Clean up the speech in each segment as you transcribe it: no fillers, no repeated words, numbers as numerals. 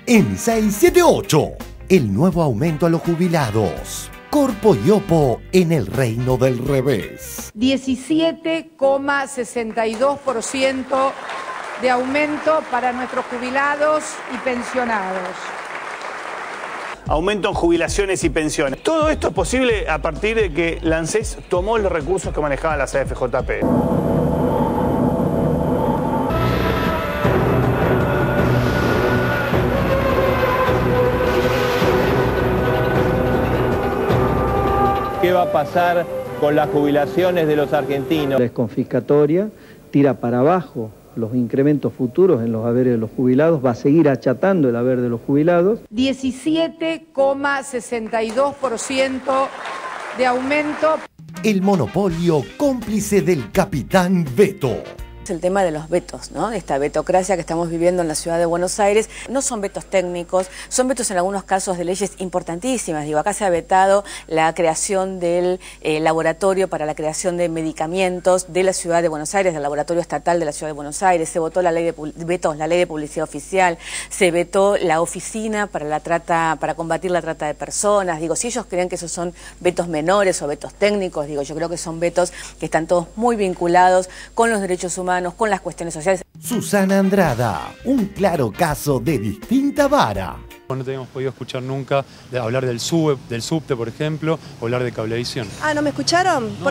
en 678. El nuevo aumento a los jubilados. Corpo y Opo en el reino del revés. 17,62% de aumento para nuestros jubilados y pensionados. Aumento en jubilaciones y pensiones. Todo esto es posible a partir de que la ANSES tomó los recursos que manejaban las AFJP. ¿Qué va a pasar con las jubilaciones de los argentinos? Es confiscatoria, tira para abajo los incrementos futuros en los haberes de los jubilados, va a seguir achatando el haber de los jubilados. 17,62% de aumento. El monopolio cómplice del capitán Veto. El tema de los vetos, ¿no? Esta vetocracia que estamos viviendo en la ciudad de Buenos Aires. No son vetos técnicos, son vetos en algunos casos de leyes importantísimas. Digo, acá se ha vetado la creación del laboratorio para la creación de medicamentos de la ciudad de Buenos Aires, del laboratorio estatal de la ciudad de Buenos Aires. Se votó la ley de la ley de publicidad oficial, se vetó la oficina para combatir la trata de personas. Digo, si ellos creen que esos son vetos menores o vetos técnicos, digo, yo creo que son vetos que están todos muy vinculados con los derechos humanos, con las cuestiones sociales. Susana Andrada, un claro caso de distinta vara. No teníamos podido escuchar nunca hablar del subte, por ejemplo, o hablar de cablevisión. Ah, ¿no me escucharon? No.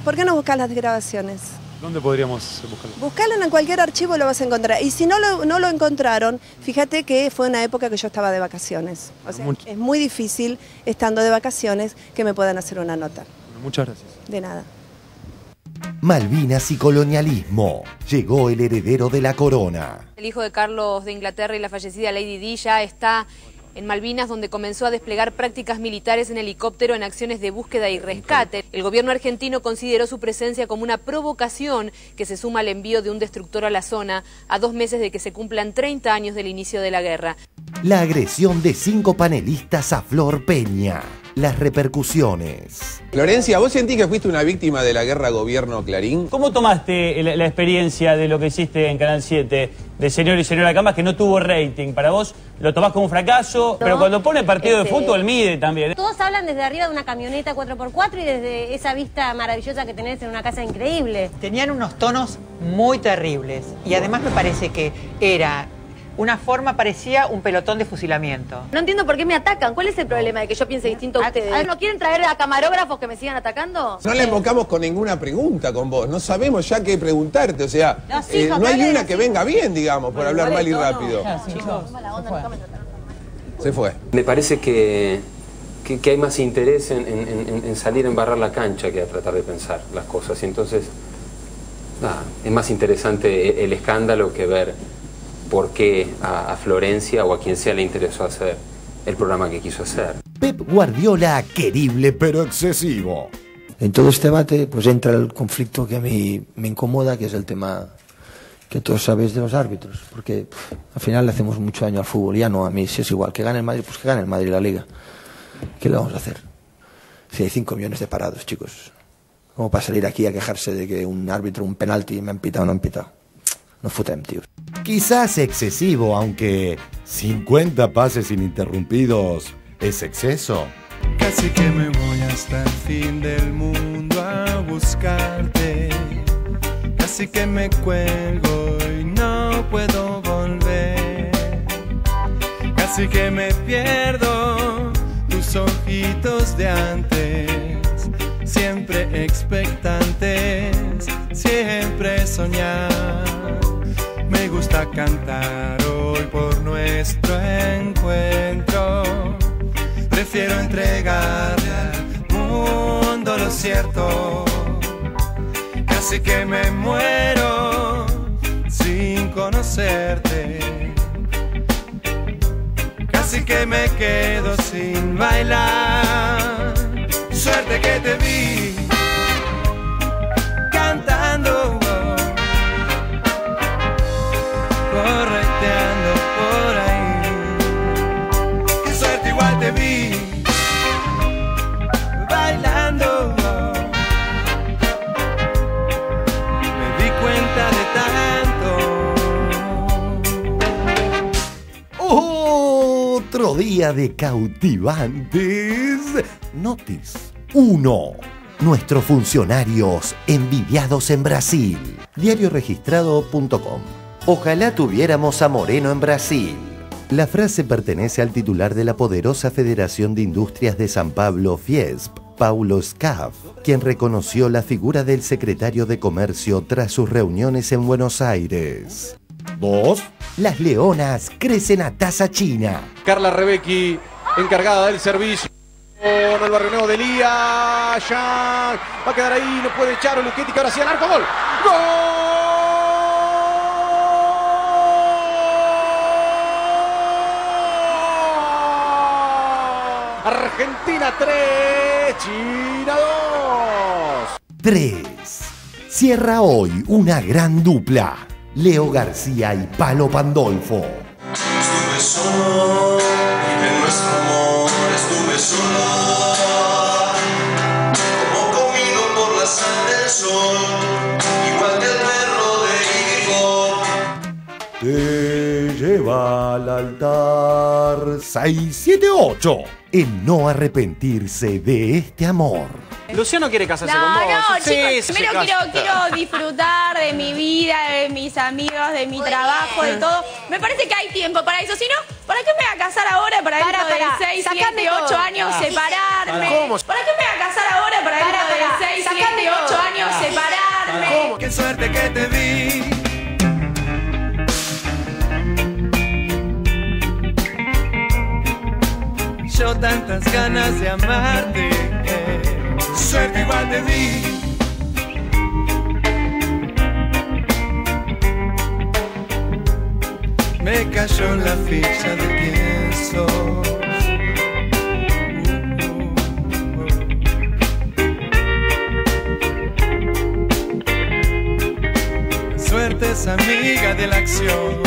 ¿Por qué no buscas las grabaciones? ¿Dónde podríamos buscarlo? Buscalo en cualquier archivo y lo vas a encontrar. Y si no lo encontraron, fíjate que fue una época que yo estaba de vacaciones. O sea, es muy difícil, estando de vacaciones, que me puedan hacer una nota. Bueno, muchas gracias. De nada. Malvinas y colonialismo. Llegó el heredero de la corona. El hijo de Carlos de Inglaterra y la fallecida Lady Di ya está en Malvinas, donde comenzó a desplegar prácticas militares en helicóptero en acciones de búsqueda y rescate. El gobierno argentino consideró su presencia como una provocación que se suma al envío de un destructor a la zona a 2 meses de que se cumplan 30 años del inicio de la guerra. La agresión de 5 panelistas a Flor Peña. Las repercusiones. Florencia, ¿vos sentís que fuiste una víctima de la guerra gobierno-Clarín? ¿Cómo tomaste la experiencia de lo que hiciste en Canal 7, de Señor y Señora Camas, que no tuvo rating? ¿Para vos lo tomás como un fracaso? No, pero cuando pone partido de fútbol mide también. Todos hablan desde arriba de una camioneta 4x4 y desde esa vista maravillosa que tenés en una casa increíble. Tenían unos tonos muy terribles y además me parece que era... una forma, parecía un pelotón de fusilamiento. No entiendo por qué me atacan. ¿Cuál es el problema de que yo piense distinto a ustedes? ¿No quieren traer a camarógrafos que me sigan atacando? No le invocamos con ninguna pregunta con vos. No sabemos ya qué preguntarte. O sea, no hay una que venga bien, digamos, por hablar mal y rápido. Se fue. Me parece que hay más interés en salir a embarrar la cancha que a tratar de pensar las cosas. Y entonces, es más interesante el escándalo que ver por qué a Florencia o a quien sea le interesó hacer el programa que quiso hacer. Pep Guardiola, querible pero excesivo. En todo este debate pues entra el conflicto que a mí me incomoda, que es el tema que todos sabéis de los árbitros, porque al final le hacemos mucho daño al fútbol. Ya no, a mí si es igual, que gane el Madrid, pues que gane el Madrid la Liga. ¿Qué le vamos a hacer? Si hay 5 millones de parados, chicos. ¿Cómo para salir aquí a quejarse de que un árbitro, un penalti, me han pitado o no han pitado? No fotem, tío. Quizás excesivo, aunque 50 pases ininterrumpidos es exceso. Casi que me voy hasta el fin del mundo a buscarte. Casi que me cuelgo y no puedo volver. Casi que me pierdo tus ojitos de antes. Siempre expectantes, siempre soñar. Me gusta cantar hoy por nuestro encuentro. Prefiero entregarle al mundo lo cierto. Casi que me muero sin conocerte. Casi que me quedo sin bailar. Suerte que te vi cantando, correteando por ahí. Qué suerte, igual te vi bailando. Me di cuenta de tanto. ¡Oh! día de cautivantes noticias. 1. Nuestros funcionarios envidiados en Brasil. Diarioregistrado.com. Ojalá tuviéramos a Moreno en Brasil. La frase pertenece al titular de la poderosa Federación de Industrias de San Pablo, Fiesp, Paulo Scaff, quien reconoció la figura del secretario de Comercio tras sus reuniones en Buenos Aires. 2. Las leonas crecen a tasa china. Carla Rebecki, encargada del servicio. Con el barrio nuevo de Lía. Ya va a quedar ahí, no puede echar Luchetti, que ahora sí al arco. ¡Gol! ¡Gol! Argentina 3, China 2. 3. Cierra hoy una gran dupla. Leo García y Palo Pandolfo. Estuve solo, en nuestro amor estuve sola, como comido por la sal del sol, igual que el perro de Igor. Te lleva al altar 678. En no arrepentirse de este amor. Luciano quiere casarse con vos. No, Sí, chicos, se primero casa. quiero disfrutar de mi vida, de mis amigos, de mi trabajo, de todo. Me parece que hay tiempo para eso. Si no, ¿para qué me voy a casar ahora? Para dentro de 6, 7, 8 años separarme. ¿Cómo? ¿Para qué me voy a casar ahora? Para dentro de 6, 7, 8 años separarme. ¿Cómo? Qué suerte que te vi. Yo tantas ganas de amarte, suerte igual te di. Me cayó la ficha de quién sos. Suerte es amiga de la acción.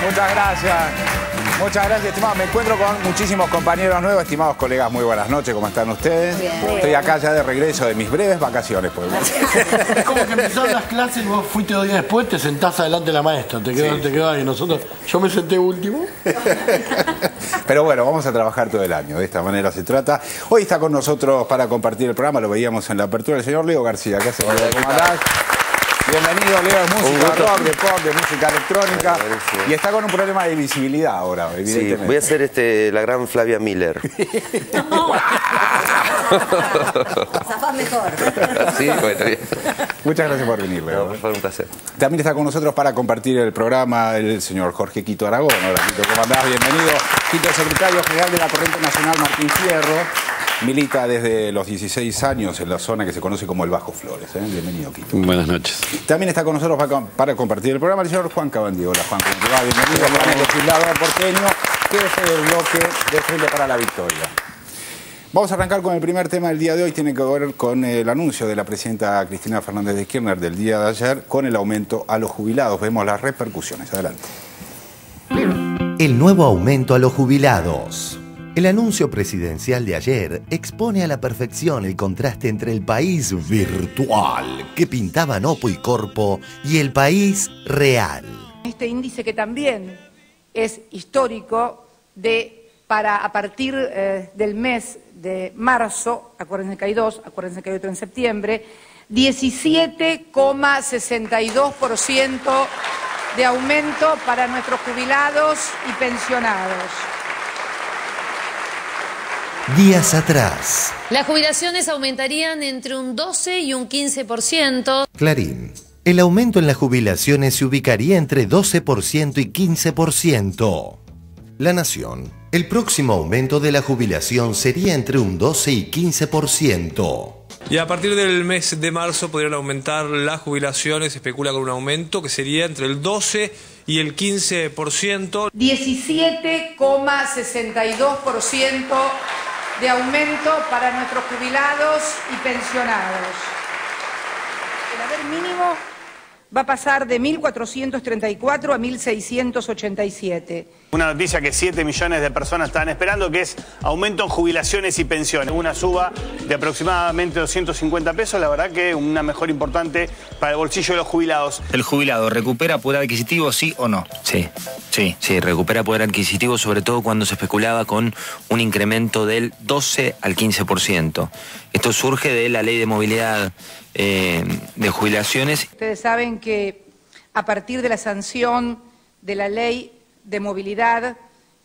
Muchas gracias. Muchas gracias, estimado. Me encuentro con muchísimos compañeros nuevos, estimados colegas. Muy buenas noches, ¿cómo están ustedes? Bien. Estoy acá ya de regreso de mis breves vacaciones. Pues. Es como que empezaron las clases y vos fuiste 2 días después, te sentás adelante de la maestra, te quedás ahí. Yo me senté último. Pero bueno, vamos a trabajar todo el año, de esta manera se trata. Hoy está con nosotros para compartir el programa, lo veíamos en la apertura, el señor Leo García. ¿Qué hace? ¿Cómo andás? Bienvenido, Leo, es música rock, de pop, de música electrónica. Y está con un problema de visibilidad ahora, evidentemente. Sí, voy a ser la gran Flavia Miller. Zafás mejor. Sí, bueno, bien. Muchas gracias por venir, Leo. No, fue un placer. También está con nosotros para compartir el programa el señor Jorge Quito Aragón. Hola, Quito, ¿cómo andás? Bienvenido. Quito, secretario general de la Corriente Nacional Martín Fierro. Milita desde los 16 años en la zona que se conoce como el Bajo Flores. Bienvenido, Quito. Buenas noches. También está con nosotros para compartir el programa el señor Juan Cabandí. Hola, Juan, ¿cómo te va? Bienvenido, Juan, legislador porteño, que es el bloque de Frente para la Victoria. Vamos a arrancar con el primer tema del día de hoy. Tiene que ver con el anuncio de la presidenta Cristina Fernández de Kirchner del día de ayer con el aumento a los jubilados. Vemos las repercusiones. Adelante. El nuevo aumento a los jubilados. El anuncio presidencial de ayer expone a la perfección el contraste entre el país virtual que pintaban Oppo y Corpo y el país real. Este índice que también es histórico a partir del mes de marzo, acuérdense que hay 2, acuérdense que hay otro en septiembre, 17,62% de aumento para nuestros jubilados y pensionados. Días atrás. Las jubilaciones aumentarían entre un 12 y un 15%. Clarín. El aumento en las jubilaciones se ubicaría entre 12% y 15%. La Nación. El próximo aumento de la jubilación sería entre un 12 y 15%. Y a partir del mes de marzo podrían aumentar las jubilaciones, se especula con un aumento que sería entre el 12 y el 15%. 17,62% de aumento para nuestros jubilados y pensionados. El haber salario mínimo va a pasar de 1.434 a 1.687. Una noticia que 7 millones de personas están esperando, que es aumento en jubilaciones y pensiones. Una suba de aproximadamente 250 pesos, la verdad que una mejora importante para el bolsillo de los jubilados. ¿El jubilado recupera poder adquisitivo, sí o no? Sí, recupera poder adquisitivo, sobre todo cuando se especulaba con un incremento del 12 al 15%. Esto surge de la ley de movilidad de jubilaciones. Ustedes saben que a partir de la sanción de la ley de movilidad,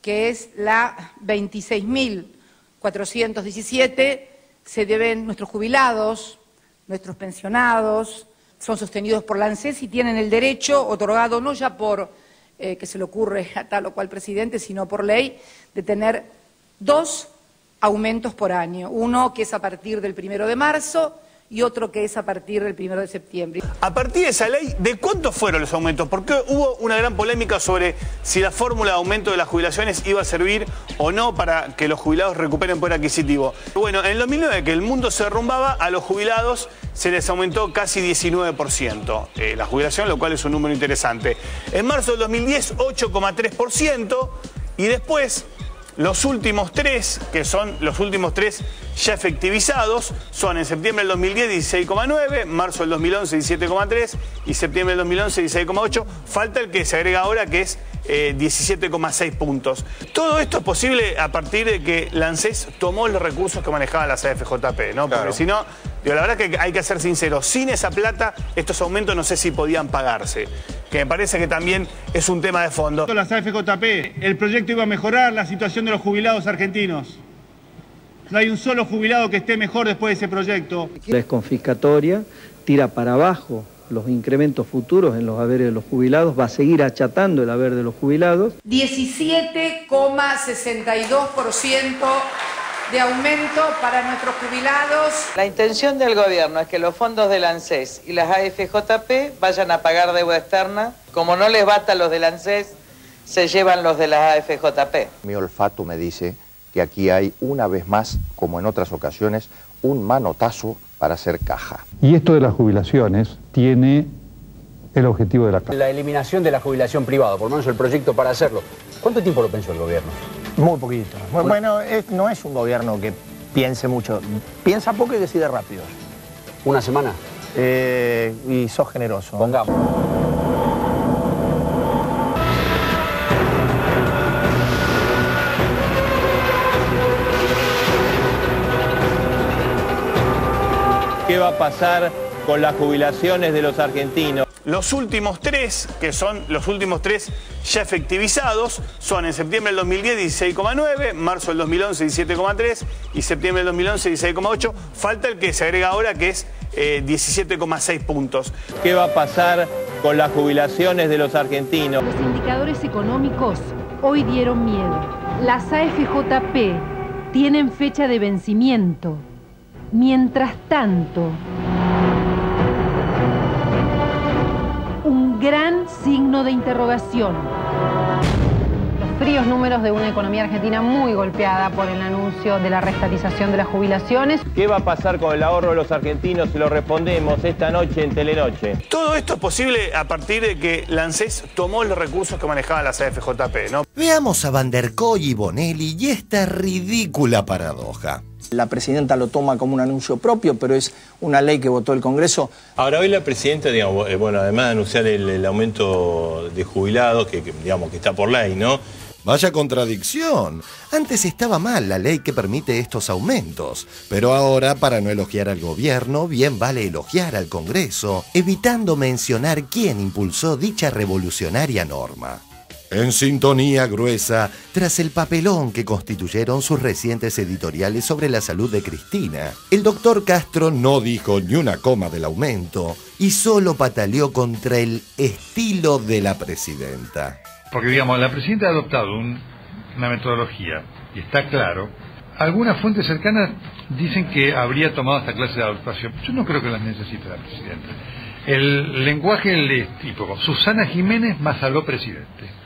que es la 26.417, se deben nuestros jubilados, nuestros pensionados, son sostenidos por la ANSES y tienen el derecho otorgado no ya por que se le ocurre a tal o cual presidente, sino por ley, de tener 2 aumentos por año. Uno que es a partir del 1 de marzo y otro que es a partir del 1 de septiembre. A partir de esa ley, ¿de cuántos fueron los aumentos? Porque hubo una gran polémica sobre si la fórmula de aumento de las jubilaciones iba a servir o no para que los jubilados recuperen poder adquisitivo. Bueno, en el 2009, que el mundo se derrumbaba, a los jubilados se les aumentó casi 19% la jubilación, lo cual es un número interesante. En marzo del 2010, 8,3%, y después los últimos 3, que son los últimos 3 ya efectivizados, son en septiembre del 2010 16,9, marzo del 2011 17,3 y septiembre del 2011 16,8. Falta el que se agrega ahora, que es 17,6 puntos. Todo esto es posible a partir de que la ANSES tomó los recursos que manejaban las AFJP, ¿no? Porque si no, la verdad que hay que ser sinceros, sin esa plata estos aumentos no sé si podían pagarse, que me parece que también es un tema de fondo. Las AFJP, el proyecto iba a mejorar la situación de los jubilados argentinos. No hay un solo jubilado que esté mejor después de ese proyecto. Es confiscatoria, tira para abajo los incrementos futuros en los haberes de los jubilados, va a seguir achatando el haber de los jubilados. 17,62% de aumento para nuestros jubilados. La intención del gobierno es que los fondos del ANSES y las AFJP vayan a pagar deuda externa. Como no les basta los del ANSES, se llevan los de las AFJP. Mi olfato me dice que aquí hay, una vez más, como en otras ocasiones, un manotazo para hacer caja. Y esto de las jubilaciones tiene el objetivo de la caja. La eliminación de la jubilación privada, por lo menos el proyecto para hacerlo. ¿Cuánto tiempo lo pensó el gobierno? Muy poquito. Bueno, no es un gobierno que piense mucho. Piensa poco y decide rápido. ¿Una semana? Y sos generoso. Pongamos. ¿Qué va a pasar con las jubilaciones de los argentinos? Los últimos 3, que son los últimos 3 ya efectivizados, son en septiembre del 2010 16,9, marzo del 2011 17,3 y septiembre del 2011 16,8. Falta el que se agrega ahora, que es 17,6 puntos. ¿Qué va a pasar con las jubilaciones de los argentinos? Los indicadores económicos hoy dieron miedo. Las AFJP tienen fecha de vencimiento. Mientras tanto, un gran signo de interrogación. Los fríos números de una economía argentina muy golpeada por el anuncio de la reestatización de las jubilaciones. ¿Qué va a pasar con el ahorro de los argentinos? Se lo respondemos esta noche en Telenoche. Todo esto es posible a partir de que la ANSES tomó los recursos que manejaban las AFJP, ¿no? Veamos a Van der Kooi y Bonelli y esta ridícula paradoja. La presidenta lo toma como un anuncio propio, pero es una ley que votó el Congreso. Ahora, hoy la presidenta, digamos, además de anunciar el aumento de jubilados, digamos, que está por ley, ¿no? Vaya contradicción. Antes estaba mal la ley que permite estos aumentos, pero ahora, para no elogiar al gobierno, bien vale elogiar al Congreso, evitando mencionar quién impulsó dicha revolucionaria norma. En sintonía gruesa, tras el papelón que constituyeron sus recientes editoriales sobre la salud de Cristina, el doctor Castro no dijo ni una coma del aumento y solo pataleó contra el estilo de la presidenta. Porque, digamos, la presidenta ha adoptado una metodología, y está claro, algunas fuentes cercanas dicen que habría tomado esta clase de adaptación. Yo no creo que las necesite la presidenta. El lenguaje es tipo, Susana Jiménez más aló presidente.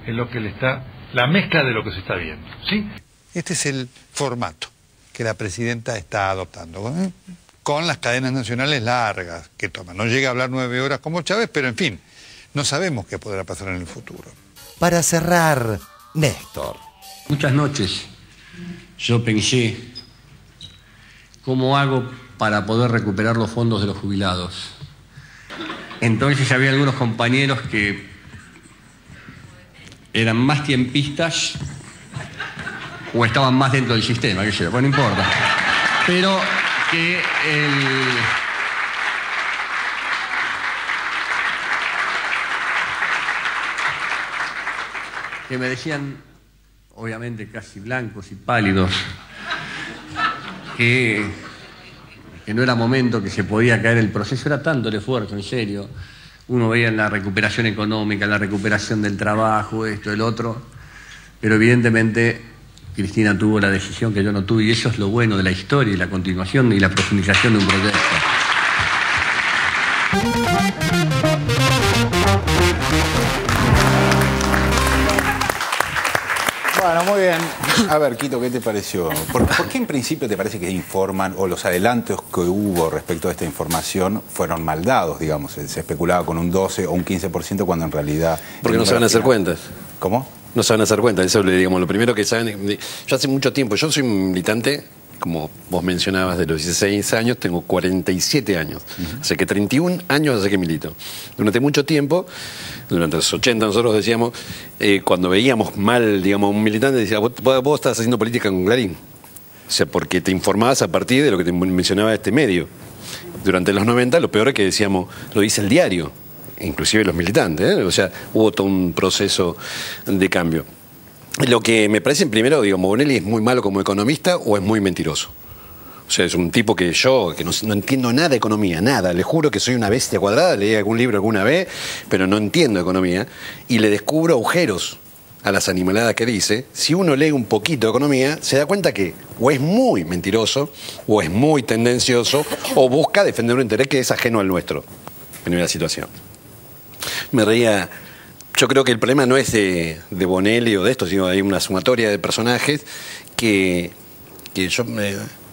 Es lo que le está, la mezcla de lo que se está viendo, ¿sí? Este es el formato que la presidenta está adoptando. con las cadenas nacionales largas que toman. No llega a hablar 9 horas como Chávez, pero en fin, no sabemos qué podrá pasar en el futuro. Para cerrar, Néstor. Muchas noches yo pensé, ¿cómo hago para poder recuperar los fondos de los jubilados? Entonces había algunos compañeros que eran más tiempistas o estaban más dentro del sistema, qué sé yo, bueno, no importa. Pero que me decían, obviamente casi blancos y pálidos, que no era momento, que se podía caer el proceso, era tanto el esfuerzo, en serio. Uno veía en la recuperación económica, la recuperación del trabajo, esto, el otro, pero evidentemente Cristina tuvo la decisión que yo no tuve, y eso es lo bueno de la historia y la continuación y la profundización de un proyecto. Bueno, muy bien. A ver, Quito, ¿qué te pareció? ¿Por qué en principio te parece que informan, o los adelantos que hubo respecto a esta información fueron mal dados, digamos? Se especulaba con un 12 o un 15% cuando en realidad... Porque no se van a hacer cuentas. ¿Cómo? No se van a hacer cuentas, eso digamos, lo primero que saben... Yo hace mucho tiempo, yo soy un militante, como vos mencionabas, de los 16 años, tengo 47 años. Hace que 31 años hace que milito. Durante mucho tiempo, durante los 80 nosotros decíamos, cuando veíamos mal, digamos, un militante, decía, vos estás haciendo política con Clarín. O sea, porque te informabas a partir de lo que te mencionaba este medio. Durante los 90, lo peor es que decíamos, lo dice el diario, inclusive los militantes, ¿eh? O sea, hubo todo un proceso de cambio. Lo que me parece, primero, digo, Bonelli es muy malo como economista o es muy mentiroso. O sea, es un tipo que yo, que no entiendo nada de economía, nada. Le juro que soy una bestia cuadrada, leí algún libro alguna vez, pero no entiendo economía. Y le descubro agujeros a las animaladas que dice. Si uno lee un poquito de economía, se da cuenta que o es muy mentiroso, o es muy tendencioso, o busca defender un interés que es ajeno al nuestro. Primera situación. Me reía... Yo creo que el problema no es de Bonelli o de esto, sino hay una sumatoria de personajes que yo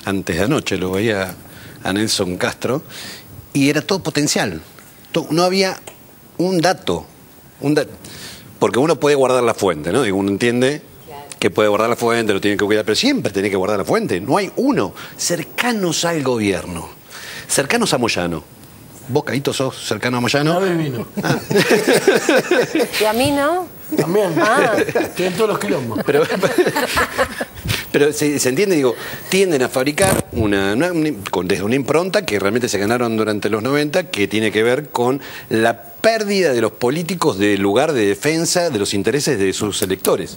antes de anoche lo veía a Nelson Castro y era todo potencial. No había un dato, porque uno puede guardar la fuente, ¿no? Digo, uno entiende que puede guardar la fuente, lo tiene que cuidar, pero siempre tiene que guardar la fuente. No hay uno cercanos al gobierno, cercanos a Moyano. ¿Vos, Caíto, sos cercano a Moyano? A ver, vino. Ah. ¿Y a mí no? También. Tienen todos los quilombos. Pero se entiende, digo, tienden a fabricar desde una impronta que realmente se ganaron durante los 90, que tiene que ver con la pérdida de los políticos del lugar de defensa de los intereses de sus electores.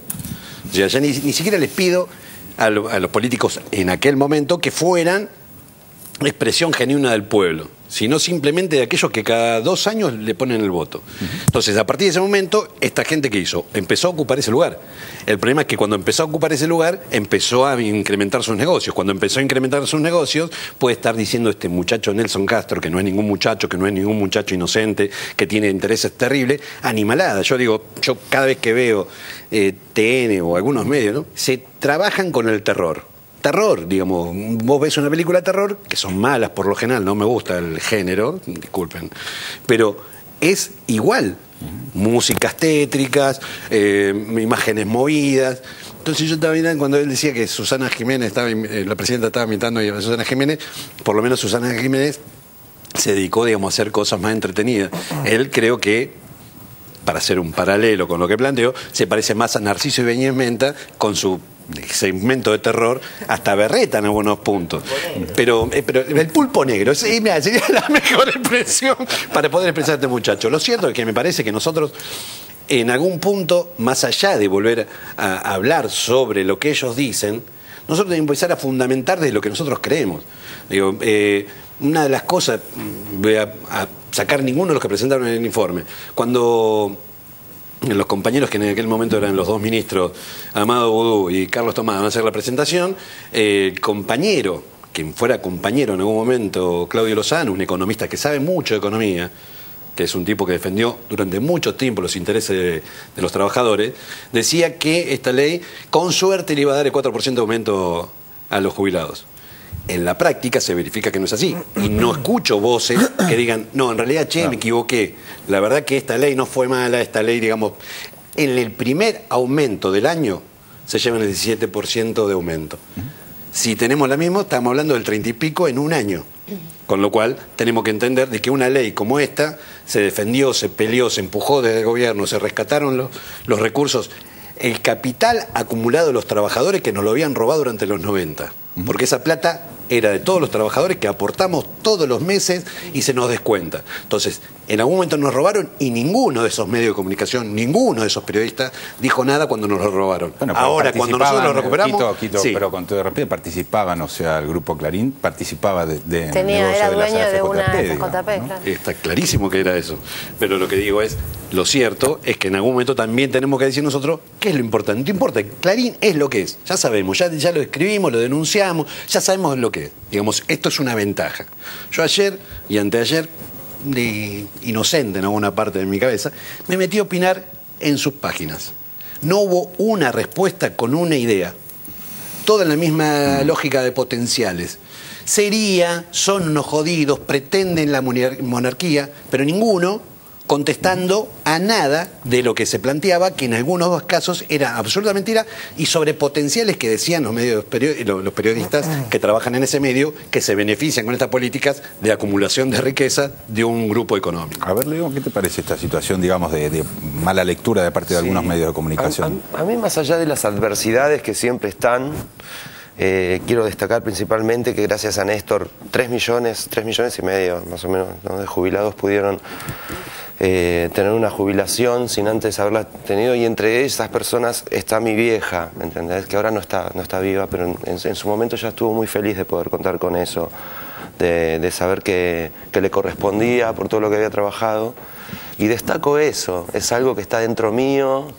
O sea, ya ni siquiera les pido a los políticos en aquel momento que fueran expresión genuina del pueblo, sino simplemente de aquellos que cada 2 años le ponen el voto. Entonces, a partir de ese momento, esta gente que hizo, empezó a ocupar ese lugar. El problema es que cuando empezó a ocupar ese lugar, empezó a incrementar sus negocios. Cuando empezó a incrementar sus negocios, puede estar diciendo este muchacho Nelson Castro, que no es ningún muchacho inocente, que tiene intereses terribles, animalada. Yo digo, yo cada vez que veo TN o algunos medios, ¿no?, se trabajan con el terror. Terror, digamos, vos ves una película de terror, que son malas por lo general, no me gusta el género, disculpen, pero es igual, músicas tétricas, imágenes movidas. Entonces yo estaba mirando, cuando él decía que Susana Jiménez, la presidenta estaba imitando a Susana Jiménez, por lo menos Susana Jiménez se dedicó, digamos, a hacer cosas más entretenidas. Él creo que, para hacer un paralelo con lo que planteo, se parece más a Narciso Ibáñez Menta con su segmento de terror, hasta berreta en algunos puntos. Pero el pulpo negro, sería la mejor expresión para poder expresar a este muchacho. Lo cierto es que me parece que nosotros, en algún punto, más allá de volver a hablar sobre lo que ellos dicen, nosotros tenemos que empezar a fundamentar de lo que nosotros creemos. Digo, una de las cosas, voy a sacar ninguno de los que presentaron el informe, cuando los compañeros que en aquel momento eran los 2 ministros, Amado Boudou y Carlos Tomás, van a hacer la presentación, el compañero, quien fuera compañero en algún momento, Claudio Lozano, un economista que sabe mucho de economía, que es un tipo que defendió durante mucho tiempo los intereses de los trabajadores, decía que esta ley, con suerte, le iba a dar el 4% de aumento a los jubilados. En la práctica se verifica que no es así. Y no escucho voces que digan, no, en realidad, me equivoqué. La verdad que esta ley no fue mala, esta ley, digamos, en el primer aumento del año se llevan el 17% de aumento. Si tenemos la misma, estamos hablando del 30 y pico en un año. Con lo cual, tenemos que entender de que una ley como esta se defendió, se peleó, se empujó desde el gobierno, se rescataron los recursos, el capital acumulado de los trabajadores que nos lo habían robado durante los 90. Porque esa plata era de todos los trabajadores que aportamos todos los meses y se nos descuenta. Entonces, en algún momento nos robaron y ninguno de esos medios de comunicación, ninguno de esos periodistas dijo nada cuando nos lo robaron. Bueno, ahora, cuando nosotros lo recuperamos... Quito, sí. Pero con todo de repente participaban, o sea, el Grupo Clarín participaba era dueño de una FJP, ¿no? Está clarísimo que era eso. Pero lo que digo es, lo cierto es que en algún momento también tenemos que decir nosotros qué es lo importante. No importa, Clarín es lo que es. Ya sabemos, ya lo escribimos, lo denunciamos, ya sabemos lo que es. Digamos, esto es una ventaja. Yo ayer y anteayer, de inocente en alguna parte de mi cabeza, me metí a opinar en sus páginas. No hubo una respuesta con una idea. Toda en la misma lógica de potenciales. Son unos jodidos, pretenden la monarquía, pero ninguno contestando a nada de lo que se planteaba, que en algunos casos era absoluta mentira, y sobre potenciales que decían los periodistas que trabajan en ese medio, que se benefician con estas políticas de acumulación de riqueza de un grupo económico. A ver, Leo, ¿qué te parece esta situación, digamos, de mala lectura de parte de algunos medios de comunicación? A mí, más allá de las adversidades que siempre están, quiero destacar principalmente que gracias a Néstor 3 millones y medio más o menos, ¿no?, de jubilados pudieron tener una jubilación sin antes haberla tenido, y entre esas personas está mi vieja, ¿me entendés? Que ahora no está viva, pero en su momento ya estuvo muy feliz de poder contar con eso, de saber que le correspondía por todo lo que había trabajado, y destaco eso, es algo que está dentro mío.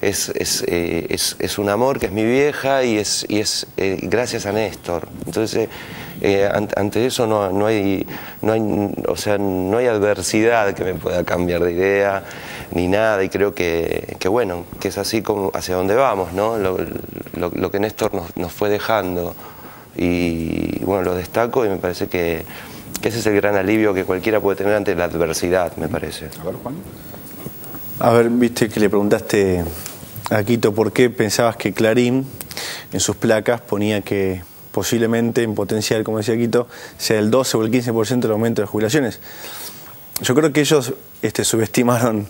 Es un amor que es mi vieja y es gracias a Néstor. Entonces, ante eso no hay adversidad que me pueda cambiar de idea ni nada, y creo que bueno, que es así como hacia donde vamos, ¿no? Lo que Néstor nos fue dejando, y bueno, lo destaco, y me parece que ese es el gran alivio que cualquiera puede tener ante la adversidad, me parece. A ver, Juan. A ver, viste que le preguntaste a Quito por qué pensabas que Clarín en sus placas ponía que posiblemente en potencial, como decía Quito, sea el 12 o el 15% del aumento de jubilaciones. Yo creo que ellos subestimaron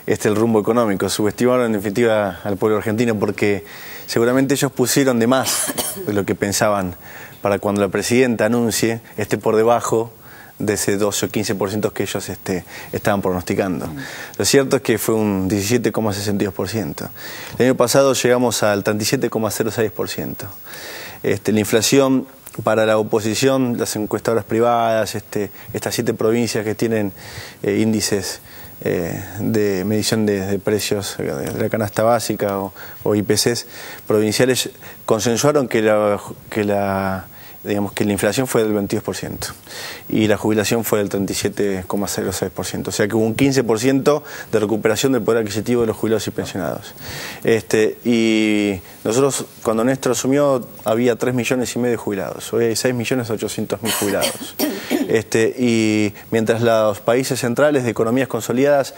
el rumbo económico, subestimaron en definitiva al pueblo argentino, porque seguramente ellos pusieron de más de lo que pensaban para cuando la presidenta anuncie esté por debajo de ese 12 o 15% que ellos estaban pronosticando. Lo cierto es que fue un 17,62%. El año pasado llegamos al 37,06%. La inflación para la oposición, las encuestadoras privadas, estas 7 provincias que tienen índices de medición de precios de la canasta básica o IPCs provinciales, consensuaron que la inflación fue del 22% y la jubilación fue del 37,06%. O sea que hubo un 15% de recuperación del poder adquisitivo de los jubilados y pensionados. Y nosotros, cuando Néstor asumió, había 3,5 millones de jubilados. Hoy hay 6.800.000 jubilados. Y mientras los países centrales de economías consolidadas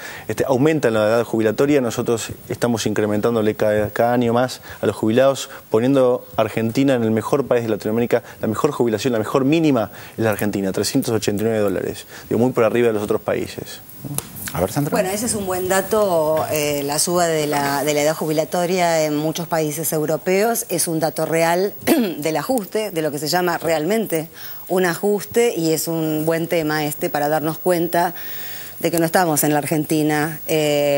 aumentan la edad jubilatoria, nosotros estamos incrementándole cada año más a los jubilados, poniendo a Argentina en el mejor país de Latinoamérica. La mejor jubilación, la mejor mínima es la Argentina, $389, muy por arriba de los otros países. A ver, Sandra. Bueno, ese es un buen dato, la suba de la edad jubilatoria en muchos países europeos es un dato real del ajuste, de lo que se llama realmente un ajuste, y es un buen tema para darnos cuenta de que no estamos en la Argentina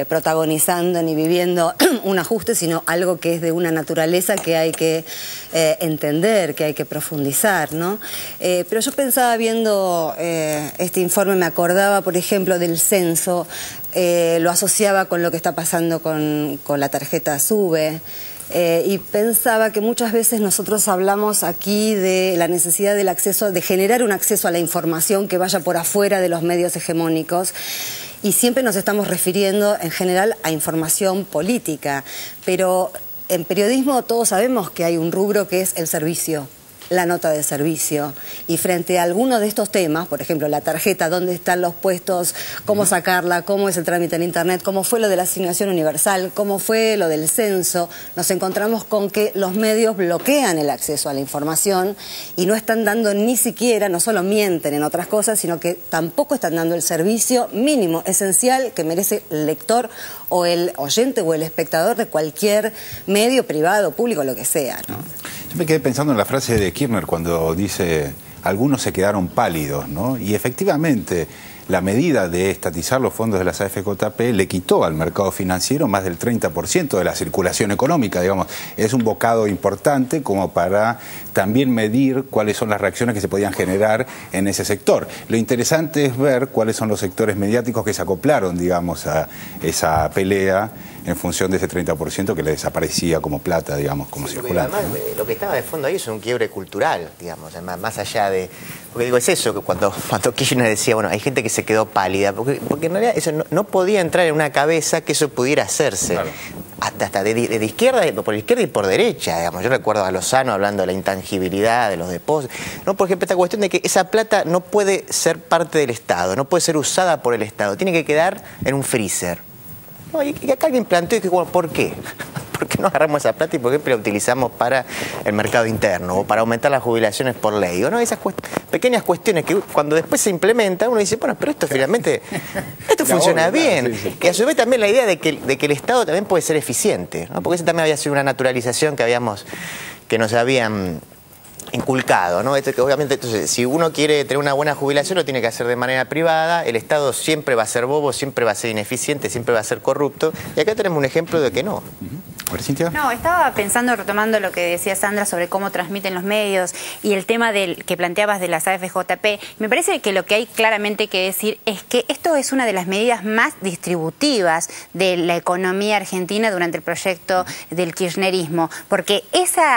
protagonizando ni viviendo un ajuste, sino algo que es de una naturaleza que hay que entender, que hay que profundizar, ¿no? Pero yo pensaba viendo este informe, me acordaba, por ejemplo, del censo, lo asociaba con lo que está pasando con la tarjeta SUBE, y pensaba que muchas veces nosotros hablamos aquí de la necesidad del acceso, de generar un acceso a la información que vaya por afuera de los medios hegemónicos, y siempre nos estamos refiriendo en general a información política, pero en periodismo todos sabemos que hay un rubro que es el servicio. la nota de servicio. Y frente a algunos de estos temas, por ejemplo, la tarjeta, dónde están los puestos, cómo sacarla, cómo es el trámite en Internet, cómo fue lo de la asignación universal, cómo fue lo del censo, nos encontramos con que los medios bloquean el acceso a la información y no están dando ni siquiera, no solo mienten en otras cosas, sino que tampoco están dando el servicio mínimo, esencial, que merece el lector o el oyente o el espectador de cualquier medio privado, público, lo que sea, ¿no? Yo me quedé pensando en la frase de Kirchner cuando dice, algunos se quedaron pálidos, ¿no? Y efectivamente, la medida de estatizar los fondos de las AFJP le quitó al mercado financiero más del 30% de la circulación económica, digamos. Es un bocado importante como para también medir cuáles son las reacciones que se podían generar en ese sector. Lo interesante es ver cuáles son los sectores mediáticos que se acoplaron, digamos, a esa pelea en función de ese 30% que le desaparecía como plata, digamos, como circulante. Además, ¿no? Lo que estaba de fondo ahí es un quiebre cultural, digamos, más allá de... Porque digo, es eso, que cuando Kirchner decía, bueno, hay gente que se quedó pálida, porque en realidad eso no podía entrar en una cabeza que eso pudiera hacerse. Claro. Hasta de izquierda, por izquierda y por derecha, digamos. Yo recuerdo a Lozano hablando de la intangibilidad de los depósitos. No, por ejemplo, esta cuestión de que esa plata no puede ser parte del Estado, no puede ser usada por el Estado, tiene que quedar en un freezer. No, y acá alguien planteó que, bueno, ¿por qué? ¿Por qué no agarramos esa plata y por qué la utilizamos para el mercado interno o para aumentar las jubilaciones por ley? ¿No? Esas pequeñas cuestiones que cuando después se implementan uno dice, bueno, pero esto finalmente, esto funciona bien. Sí. Y a su vez también la idea de que el Estado también puede ser eficiente, ¿no? Porque esa también había sido una naturalización que nos habían inculcado, ¿no? Esto que obviamente, entonces, si uno quiere tener una buena jubilación lo tiene que hacer de manera privada, el Estado siempre va a ser bobo, siempre va a ser ineficiente, siempre va a ser corrupto, y acá tenemos un ejemplo de que no. ¿Cintia? No, estaba pensando, retomando lo que decía Sandra sobre cómo transmiten los medios y el tema que planteabas de las AFJP. Me parece que lo que hay claramente que decir es que esto es una de las medidas más distributivas de la economía argentina durante el proyecto del kirchnerismo, porque ese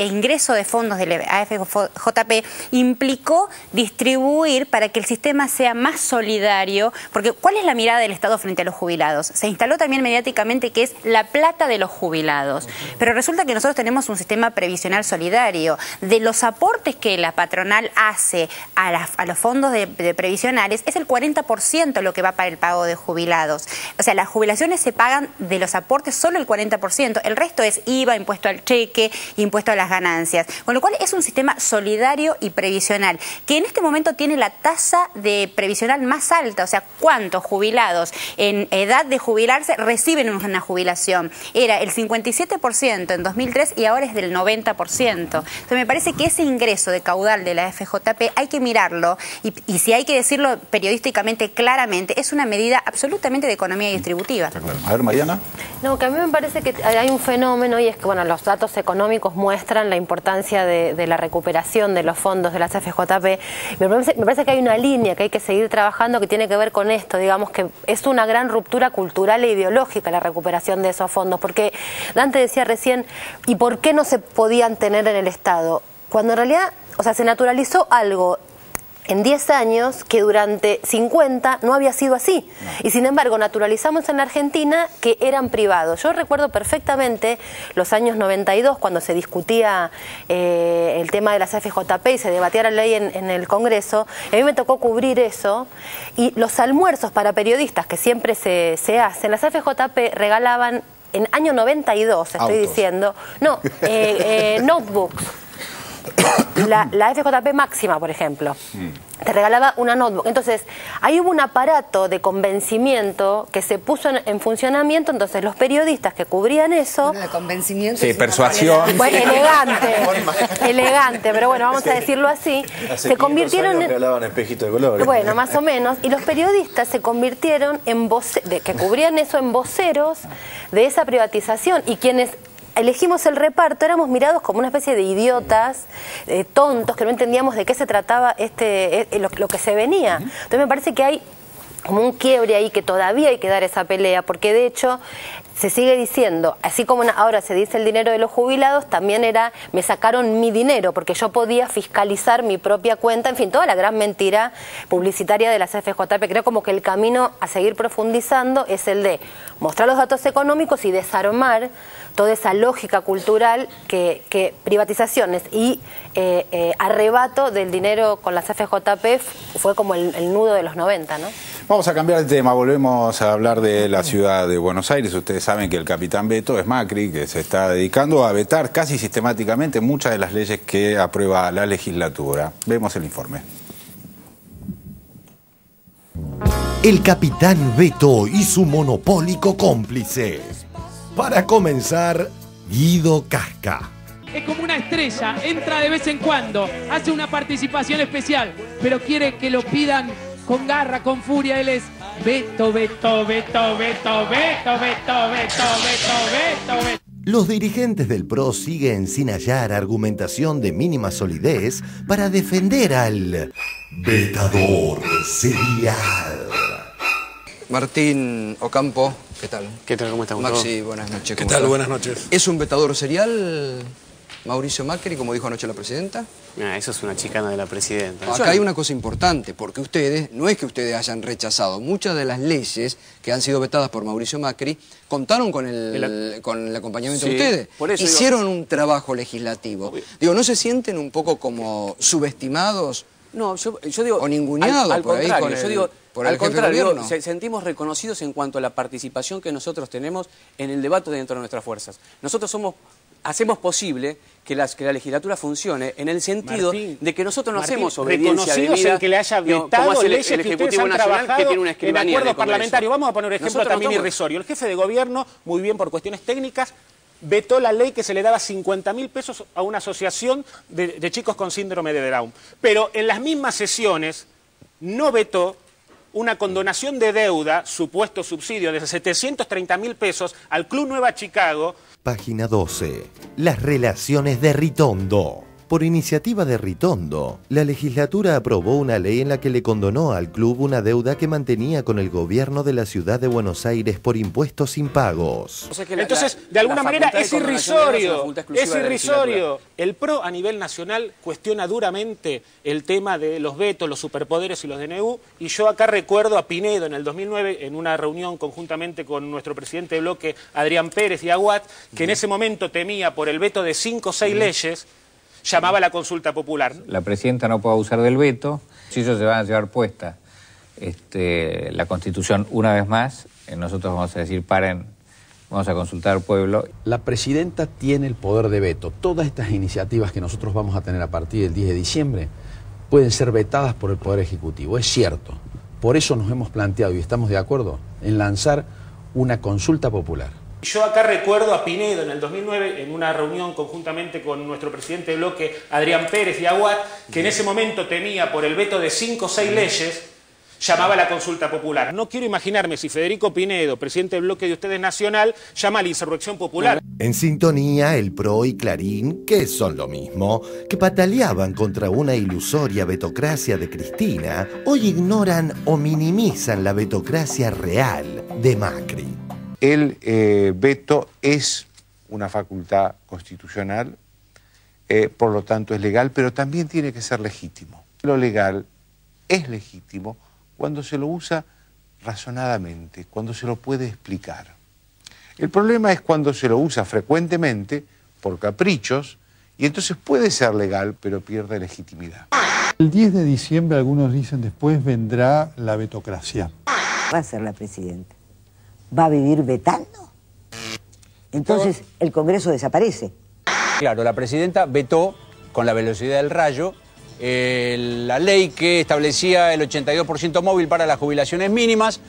ingreso de fondos de la AFJP implicó distribuir para que el sistema sea más solidario, porque ¿cuál es la mirada del Estado frente a los jubilados? Se instaló también mediáticamente que es la plata de los jubilados, pero resulta que nosotros tenemos un sistema previsional solidario. De los aportes que la patronal hace a los fondos de previsionales, es el 40% lo que va para el pago de jubilados. O sea, las jubilaciones se pagan de los aportes solo el 40%, el resto es IVA, impuesto al cheque, impuesto a las ganancias, con lo cual es un sistema solidario y previsional, que en este momento tiene la tasa de previsional más alta. O sea, ¿cuántos jubilados en edad de jubilarse reciben una jubilación? Era el 57% en 2003 y ahora es del 90%. Entonces me parece que ese ingreso de caudal de la FJP hay que mirarlo y si hay que decirlo periodísticamente claramente, es una medida absolutamente de economía distributiva. A ver, Mariana. No, que a mí me parece que hay un fenómeno y es que, bueno, los datos económicos muestran la importancia de la recuperación de los fondos de las FJP. Me parece que hay una línea que hay que seguir trabajando que tiene que ver con esto, digamos que es una gran ruptura cultural e ideológica la recuperación de esos fondos, porque Dante decía recién, ¿y por qué no se podían tener en el Estado? Cuando en realidad, o sea, se naturalizó algo en 10 años que durante 50 no había sido así. No. Y sin embargo naturalizamos en la Argentina que eran privados. Yo recuerdo perfectamente los años 92 cuando se discutía el tema de las FJP y se debatía la ley en el Congreso. A mí me tocó cubrir eso y los almuerzos para periodistas que siempre se hacen, las FJP regalaban en año 92, estoy diciendo, no, notebooks. La FJP máxima, por ejemplo, te regalaba una notebook. Entonces, ahí hubo un aparato de convencimiento que se puso en funcionamiento. Entonces, los periodistas que cubrían eso... Bueno, de convencimiento... Sí, persuasión. Bueno, elegante, pero bueno, vamos a decirlo así. Se convirtieron en... regalaban espejitos de colores. Bueno, más o menos. Y los periodistas se convirtieron en que cubrían eso en voceros de esa privatización. Y quienes elegimos el reparto éramos mirados como una especie de idiotas, tontos, que no entendíamos de qué se trataba lo que se venía. Entonces me parece que hay como un quiebre ahí que todavía hay que dar esa pelea, porque de hecho se sigue diciendo, así como ahora se dice el dinero de los jubilados, también era, me sacaron mi dinero, porque yo podía fiscalizar mi propia cuenta, en fin, toda la gran mentira publicitaria de las FJP. Creo como que el camino a seguir profundizando es el de mostrar los datos económicos y desarmar toda esa lógica cultural que privatizaciones y arrebato del dinero con las FJP fue como el nudo de los 90, ¿no? Vamos a cambiar de tema, volvemos a hablar de la ciudad de Buenos Aires. Ustedes saben que el capitán Beto es Macri, que se está dedicando a vetar casi sistemáticamente muchas de las leyes que aprueba la legislatura. Vemos el informe. El capitán Beto y su monopólico cómplice. Para comenzar, Guido Casca. Es como una estrella, entra de vez en cuando, hace una participación especial, pero quiere que lo pidan con garra, con furia. Él es Beto, Beto, Beto, Beto, Beto, Beto, Beto, Beto, Beto, Beto. Los dirigentes del PRO siguen sin hallar argumentación de mínima solidez para defender al vetador serial. Martín Ocampo, ¿qué tal? ¿Qué tal? ¿Cómo estamos? Maxi, buenas noches. ¿Qué tal? Buenas noches. ¿Es un vetador serial Mauricio Macri, como dijo anoche la presidenta? Eso es una chicana de la presidenta. Acá hay una cosa importante, porque ustedes, no es que ustedes hayan rechazado, muchas de las leyes que han sido vetadas por Mauricio Macri contaron con el acompañamiento de ustedes. Por eso hicieron un trabajo legislativo. Digo, ¿no se sienten un poco como subestimados? No, yo digo... O ninguneados al por ahí contrario, con el, yo digo, por el al contrario, jefe de gobierno. sentimos reconocidos en cuanto a la participación que nosotros tenemos en el debate dentro de nuestras fuerzas. Nosotros hacemos posible que la legislatura funcione en el sentido de que nosotros no hacemos obediencia reconocidos en que le haya vetado leyes que ustedes han trabajado que tiene una en acuerdos parlamentarios. Vamos a poner un ejemplo también irrisorio. El jefe de gobierno, muy bien por cuestiones técnicas, vetó la ley que se le daba 50.000 pesos a una asociación de chicos con síndrome de Down. Pero en las mismas sesiones no vetó una condonación de deuda, supuesto subsidio de 730.000 pesos al Club Nueva Chicago. Página 12. Las relaciones de Ritondo. Por iniciativa de Ritondo, la legislatura aprobó una ley en la que le condonó al club una deuda que mantenía con el gobierno de la ciudad de Buenos Aires por impuestos impagos. O sea que entonces, de alguna manera, es irrisorio. Es irrisorio. El PRO a nivel nacional cuestiona duramente el tema de los vetos, los superpoderes y los DNU. Y yo acá recuerdo a Pinedo en el 2009, en una reunión conjuntamente con nuestro presidente de bloque, Adrián Pérez y Aguat, que en ese momento temía por el veto de 5 o 6 leyes, llamaba a la consulta popular. La presidenta no puede abusar del veto. Si ellos se van a llevar puesta la Constitución una vez más, nosotros vamos a decir, paren, vamos a consultar al pueblo. La presidenta tiene el poder de veto. Todas estas iniciativas que nosotros vamos a tener a partir del 10 de diciembre pueden ser vetadas por el Poder Ejecutivo, es cierto. Por eso nos hemos planteado, y estamos de acuerdo, en lanzar una consulta popular. Yo acá recuerdo a Pinedo en el 2009, en una reunión conjuntamente con nuestro presidente de bloque, Adrián Pérez y Aguat, que en ese momento temía por el veto de 5 o 6 leyes, llamaba a la consulta popular. No quiero imaginarme si Federico Pinedo, presidente del bloque de ustedes nacional, llama a la insurrección popular. En sintonía, el PRO y Clarín, que son lo mismo, que pataleaban contra una ilusoria vetocracia de Cristina, hoy ignoran o minimizan la vetocracia real de Macri. El veto es una facultad constitucional, por lo tanto es legal, pero también tiene que ser legítimo. Lo legal es legítimo cuando se lo usa razonadamente, cuando se lo puede explicar. El problema es cuando se lo usa frecuentemente por caprichos y entonces puede ser legal, pero pierde legitimidad. El 10 de diciembre, algunos dicen, después vendrá la vetocracia. Va a ser la presidenta. ¿Va a vivir vetando? Entonces el Congreso desaparece. Claro, la presidenta vetó con la velocidad del rayo la ley que establecía el 82% móvil para las jubilaciones mínimas.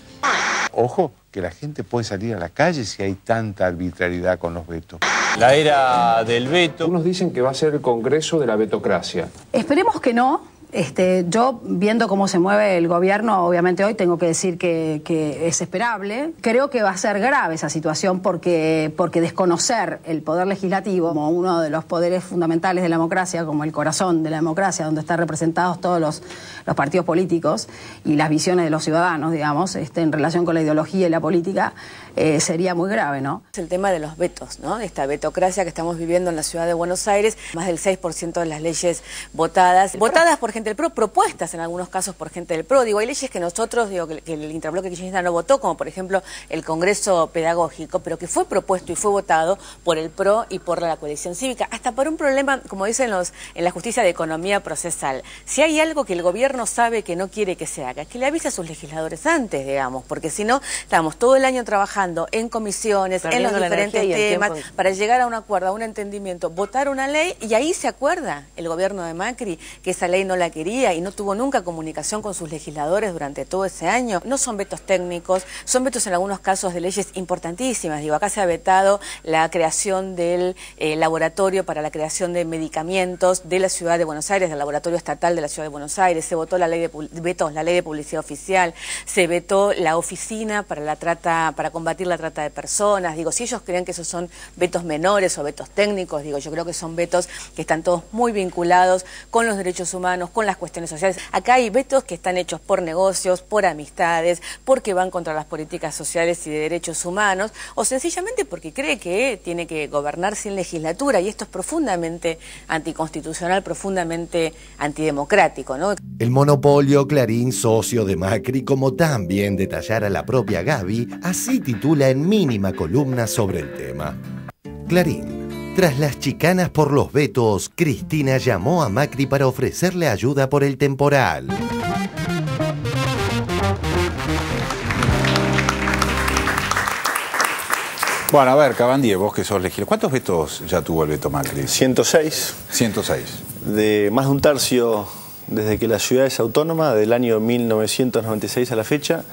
Ojo, que la gente puede salir a la calle si hay tanta arbitrariedad con los vetos. La era del veto. Unos dicen que va a ser el Congreso de la vetocracia. Esperemos que no. Yo, viendo cómo se mueve el gobierno, obviamente hoy tengo que decir que es esperable. Creo que va a ser grave esa situación porque desconocer el poder legislativo como uno de los poderes fundamentales de la democracia, como el corazón de la democracia, donde están representados todos los partidos políticos y las visiones de los ciudadanos, digamos, en relación con la ideología y la política, sería muy grave, ¿no? El tema de los vetos, ¿no? Esta vetocracia que estamos viviendo en la ciudad de Buenos Aires, más del 6% de las leyes votadas por gente del PRO, propuestas en algunos casos por gente del PRO. Digo, hay leyes que nosotros, que el intrabloque kirchnerista no votó, como por ejemplo el Congreso Pedagógico, pero que fue propuesto y fue votado por el PRO y por la coalición cívica, hasta por un problema, como dicen en la justicia de economía procesal. Si hay algo que el gobierno sabe que no quiere que se haga, es que le avise a sus legisladores antes, digamos, porque si no, estamos todo el año trabajando en comisiones, en los diferentes temas, para llegar a un acuerdo, a un entendimiento, votar una ley, y ahí se acuerda el gobierno de Macri que esa ley no la quería y no tuvo nunca comunicación con sus legisladores durante todo ese año. No son vetos técnicos, son vetos en algunos casos de leyes importantísimas. Digo, acá se ha vetado la creación del laboratorio para la creación de medicamentos de la ciudad de Buenos Aires, del laboratorio estatal de la ciudad de Buenos Aires, se votó la ley de publicidad oficial, se vetó la oficina para combatir la trata de personas. Digo, si ellos creen que esos son vetos menores o vetos técnicos, digo, yo creo que son vetos que están todos muy vinculados con los derechos humanos, con las cuestiones sociales. Acá hay vetos que están hechos por negocios, por amistades, porque van contra las políticas sociales y de derechos humanos, o sencillamente porque cree que tiene que gobernar sin legislatura, y esto es profundamente anticonstitucional, profundamente antidemocrático, ¿no? El monopolio Clarín, socio de Macri, como también detallara la propia Gaby, así titula en mínima columna sobre el tema. Clarín. Tras las chicanas por los vetos, Cristina llamó a Macri para ofrecerle ayuda por el temporal. Bueno, a ver, Cabandier, vos que sos legislador, ¿cuántos vetos ya tuvo el veto Macri? 106. 106. De más de un tercio desde que la ciudad es autónoma, del año 1996 a la fecha,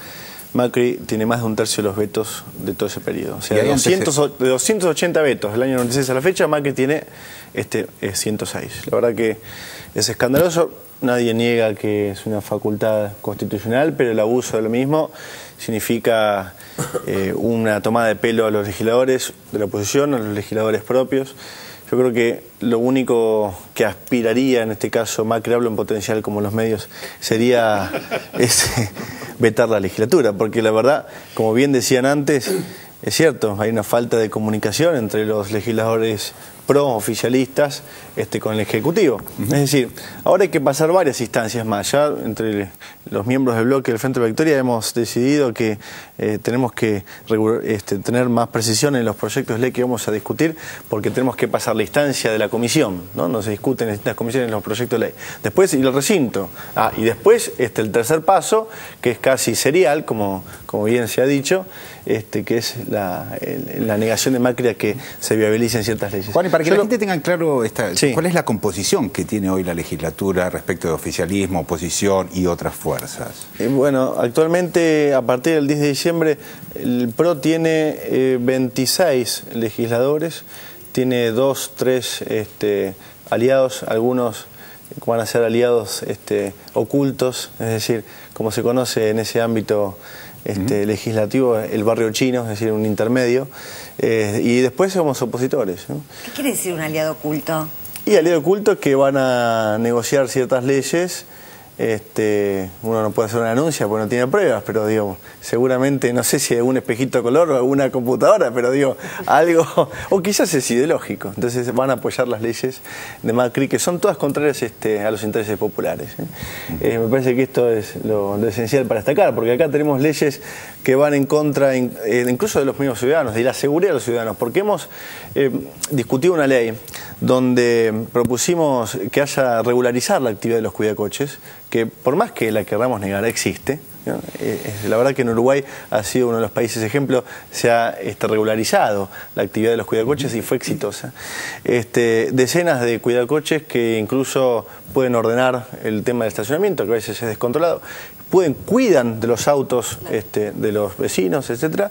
Macri tiene más de un tercio de los vetos de todo ese periodo. O sea, de 280 vetos del año 96 a la fecha, Macri tiene 106. La verdad que es escandaloso. Nadie niega que es una facultad constitucional, pero el abuso de lo mismo significa una tomada de pelo a los legisladores de la oposición, a los legisladores propios. Yo creo que lo único que aspiraría, en este caso Macri, hablo en potencial como los medios, sería vetar la legislatura, porque la verdad, como bien decían antes, es cierto, hay una falta de comunicación entre los legisladores pro-oficialistas con el Ejecutivo. Es decir, ahora hay que pasar varias instancias más. Ya entre los miembros del bloque del Frente de la Victoria hemos decidido que tenemos que tener más precisión en los proyectos de ley que vamos a discutir, porque tenemos que pasar la instancia de la comisión, ¿no? No se discuten en distintas comisiones los proyectos de ley. Después, y el recinto. Y después el tercer paso, que es casi serial, como bien se ha dicho, que es la negación de Macri a que se viabilicen ciertas leyes. Juan, y para que la gente tenga claro cuál es la composición que tiene hoy la legislatura respecto de oficialismo, oposición y otras fuerzas. Bueno, actualmente, a partir del 10 de diciembre, el PRO tiene 26 legisladores, tiene 2, 3 aliados, algunos van a ser aliados ocultos, es decir, como se conoce en ese ámbito legislativo, el barrio chino, es decir, un intermedio, y después somos opositores, ¿no? ¿Qué quiere decir un aliado oculto? Y aliado oculto es que van a negociar ciertas leyes. Uno no puede hacer una denuncia porque no tiene pruebas, pero digo, seguramente, no sé si hay un espejito color o alguna computadora, pero digo, algo, o quizás es ideológico. Entonces van a apoyar las leyes de Macri, que son todas contrarias a los intereses populares. Me parece que esto es lo esencial para destacar, porque acá tenemos leyes que van en contra incluso de los mismos ciudadanos, de la seguridad de los ciudadanos, porque hemos discutido una ley donde propusimos que haya regularizar la actividad de los cuidacoches, que por más que la queramos negar, existe, ¿no? La verdad que en Uruguay ha sido uno de los países ejemplo, se ha regularizado la actividad de los cuidacoches y fue exitosa. Decenas de cuidacoches que incluso pueden ordenar el tema del estacionamiento, que a veces es descontrolado, cuidan de los autos de los vecinos, etcétera,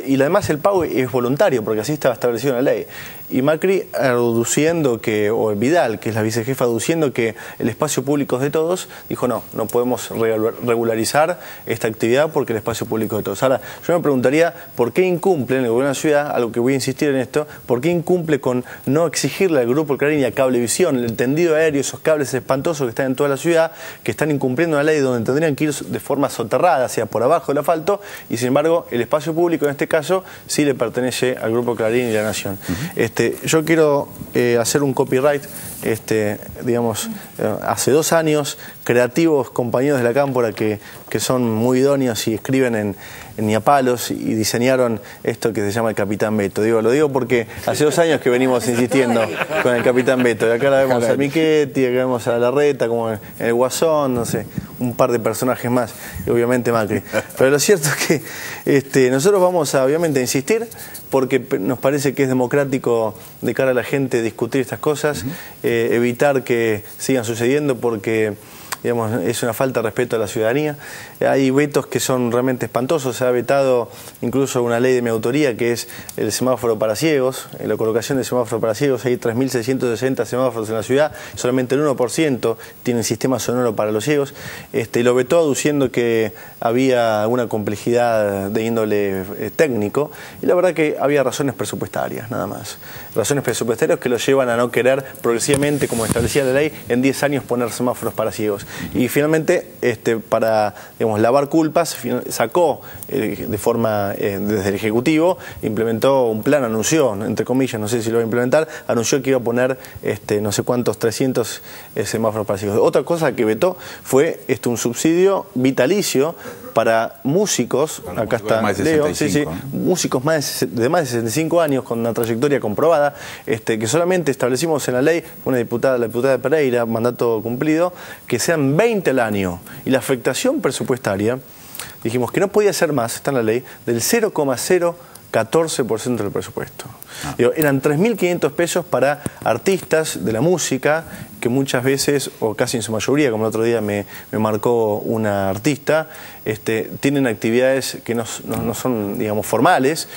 y además el pago es voluntario, porque así estaba establecido en la ley. y Macri aduciendo que, o Vidal, que es la vicejefa, aduciendo que el espacio público es de todos, dijo no podemos regularizar esta actividad porque el espacio público es de todos. Ahora, yo me preguntaría por qué incumple en el gobierno de la ciudad, algo que voy a insistir en esto, por qué incumple con no exigirle al Grupo Clarín y a Cablevisión el tendido aéreo, esos cables espantosos que están en toda la ciudad, que están incumpliendo una ley donde tendrían que ir de forma soterrada, hacia por abajo del asfalto, y sin embargo el espacio público en este caso sí le pertenece al Grupo Clarín y La Nación. Yo quiero hacer un copyright, digamos, hace 2 años, creativos compañeros de la Cámpora que son muy idóneos y escriben en Niapalos y diseñaron esto que se llama el Capitán Beto. Lo digo porque hace 2 años que venimos insistiendo con el Capitán Beto. Y acá la vemos a Michetti, acá vemos a Larreta, como en el Guasón, no sé, un par de personajes más, y obviamente Macri. Pero lo cierto es que nosotros vamos a, obviamente, a insistir porque nos parece que es democrático de cara a la gente discutir estas cosas, evitar que sigan sucediendo porque, digamos, es una falta de respeto a la ciudadanía. Hay vetos que son realmente espantosos. Se ha vetado incluso una ley de mi autoría que es el semáforo para ciegos, la colocación de semáforo para ciegos. Hay 3.660 semáforos en la ciudad, solamente el 1% tienen sistema sonoro para los ciegos, y lo vetó aduciendo que había alguna complejidad de índole técnico, y la verdad que había razones presupuestarias, nada más. Razones presupuestarias que lo llevan a no querer progresivamente, como establecía la ley, en 10 años poner semáforos para ciegos. Y finalmente, para, digamos, lavar culpas, sacó de forma, desde el Ejecutivo, implementó un plan, anunció, entre comillas, no sé si lo va a implementar, anunció que iba a poner no sé cuántos, 300 semáforos para ciegos. Otra cosa que vetó fue un subsidio vitalicio para músicos, acá está Leo, músicos de más de 65 años con una trayectoria comprobada, que solamente establecimos en la ley, la diputada Pereira, mandato cumplido, que sean 20 al año. Y la afectación presupuestaria, dijimos que no podía ser más, está en la ley, del 0,014% del presupuesto. Eran 3.500 pesos para artistas de la música que muchas veces, o casi en su mayoría, como el otro día me marcó una artista, tienen actividades que no son, digamos, formales,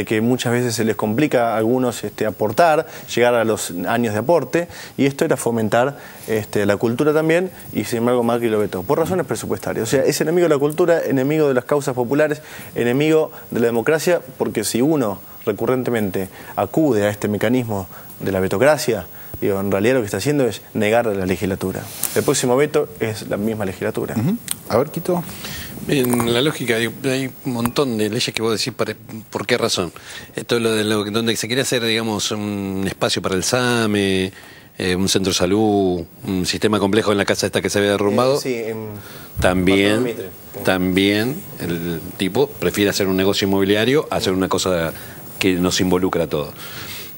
que muchas veces se les complica a algunos aportar, llegar a los años de aporte, y esto era fomentar la cultura también, y sin embargo Macri lo vetó, por razones presupuestarias. O sea, es enemigo de la cultura, enemigo de las causas populares, enemigo de la democracia, porque si uno recurrentemente acude a este mecanismo de la vetocracia, en realidad lo que está haciendo es negar a la legislatura. El próximo veto es la misma legislatura. A ver, Quito. En la lógica hay un montón de leyes que vos decís por qué razón. Esto es donde se quiere hacer, digamos, un espacio para el SAME, un centro de salud, un sistema complejo en la casa esta que se había derrumbado. También el tipo prefiere hacer un negocio inmobiliario a hacer una cosa que nos involucra a todos.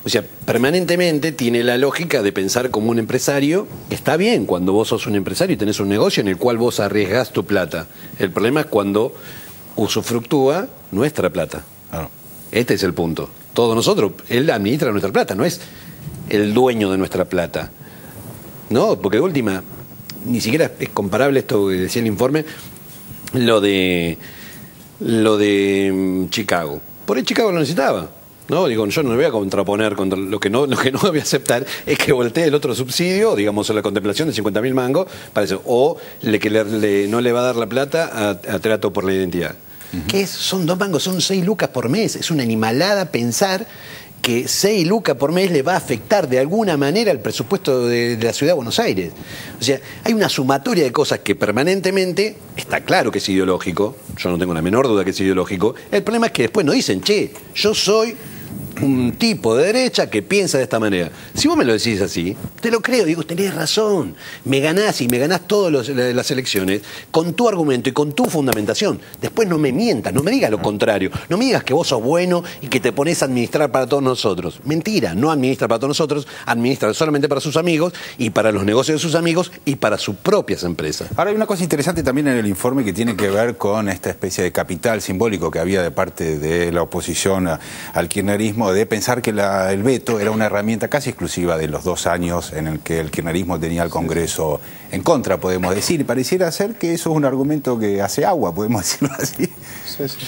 O sea, permanentemente tiene la lógica de pensar como un empresario. Está bien cuando vos sos un empresario y tenés un negocio en el cual vos arriesgás tu plata. El problema es cuando usufructúa nuestra plata. Este es el punto. Todos nosotros, él administra nuestra plata, no es el dueño de nuestra plata. No, porque de última, ni siquiera es comparable esto que decía el informe, lo de Chicago. Por ahí Chicago lo necesitaba. No, digo, yo no me voy a contraponer contra lo que no voy a aceptar es que voltee el otro subsidio, digamos, la contemplación de 50.000 mangos, para eso, o que no le va a dar la plata a trato por la identidad. ¿Qué es? Son 2 mangos, son 6 lucas por mes. Es una animalada pensar que 6 lucas por mes le va a afectar de alguna manera el presupuesto de la ciudad de Buenos Aires. O sea, hay una sumatoria de cosas que permanentemente, está claro que es ideológico, yo no tengo la menor duda que es ideológico, el problema es que después nos dicen, che, yo soy un tipo de derecha que piensa de esta manera. Si vos me lo decís así, te lo creo, digo, tenés razón, me ganás y me ganás todas las elecciones con tu argumento y con tu fundamentación. Después no me mientas, no me digas lo contrario, no me digas que vos sos bueno y que te pones a administrar para todos nosotros. Mentira, no administra para todos nosotros, administra solamente para sus amigos y para los negocios de sus amigos y para sus propias empresas. Ahora hay una cosa interesante también en el informe que tiene que ver con esta especie de capital simbólico que había de parte de la oposición al kirchnerismo, de pensar que el veto era una herramienta casi exclusiva de los 2 años en el que el kirchnerismo tenía al Congreso en contra, podemos decir. Y pareciera ser que eso es un argumento que hace agua, podemos decirlo así.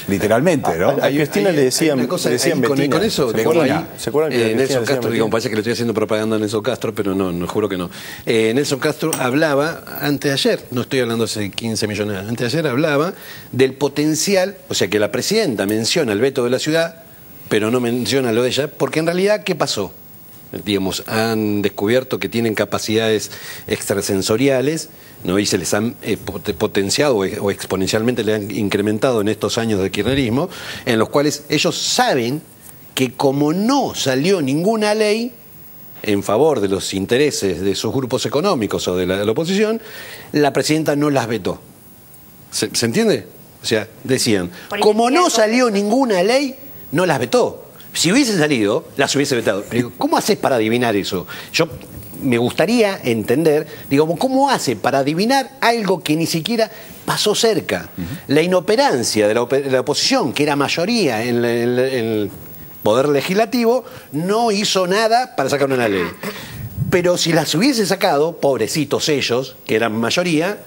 Literalmente, ¿no? A Cristina le decían Betina. Con eso, ¿Se acuerdan que Nelson Castro, digamos, parece que le estoy haciendo propaganda a Nelson Castro, pero no, juro que no. Nelson Castro hablaba, anteayer, no estoy hablando hace 15 millones, anteayer hablaba del potencial, o sea que la presidenta menciona el veto de la ciudad, pero no menciona lo de ella, porque en realidad, ¿qué pasó? Digamos, han descubierto que tienen capacidades extrasensoriales, ¿no? Y se les han potenciado o exponencialmente le han incrementado en estos años de kirchnerismo, en los cuales ellos saben que como no salió ninguna ley en favor de los intereses de sus grupos económicos o de la oposición, la presidenta no las vetó. ¿Se entiende? O sea, decían, como no salió ninguna ley, no las vetó. Si hubiese salido, las hubiese vetado. Pero ¿cómo haces para adivinar eso? Yo me gustaría entender, digamos, ¿cómo hace para adivinar algo que ni siquiera pasó cerca? La inoperancia de la oposición, que era mayoría en el Poder Legislativo, no hizo nada para sacar una ley. Pero si las hubiese sacado, pobrecitos ellos, que eran mayoría,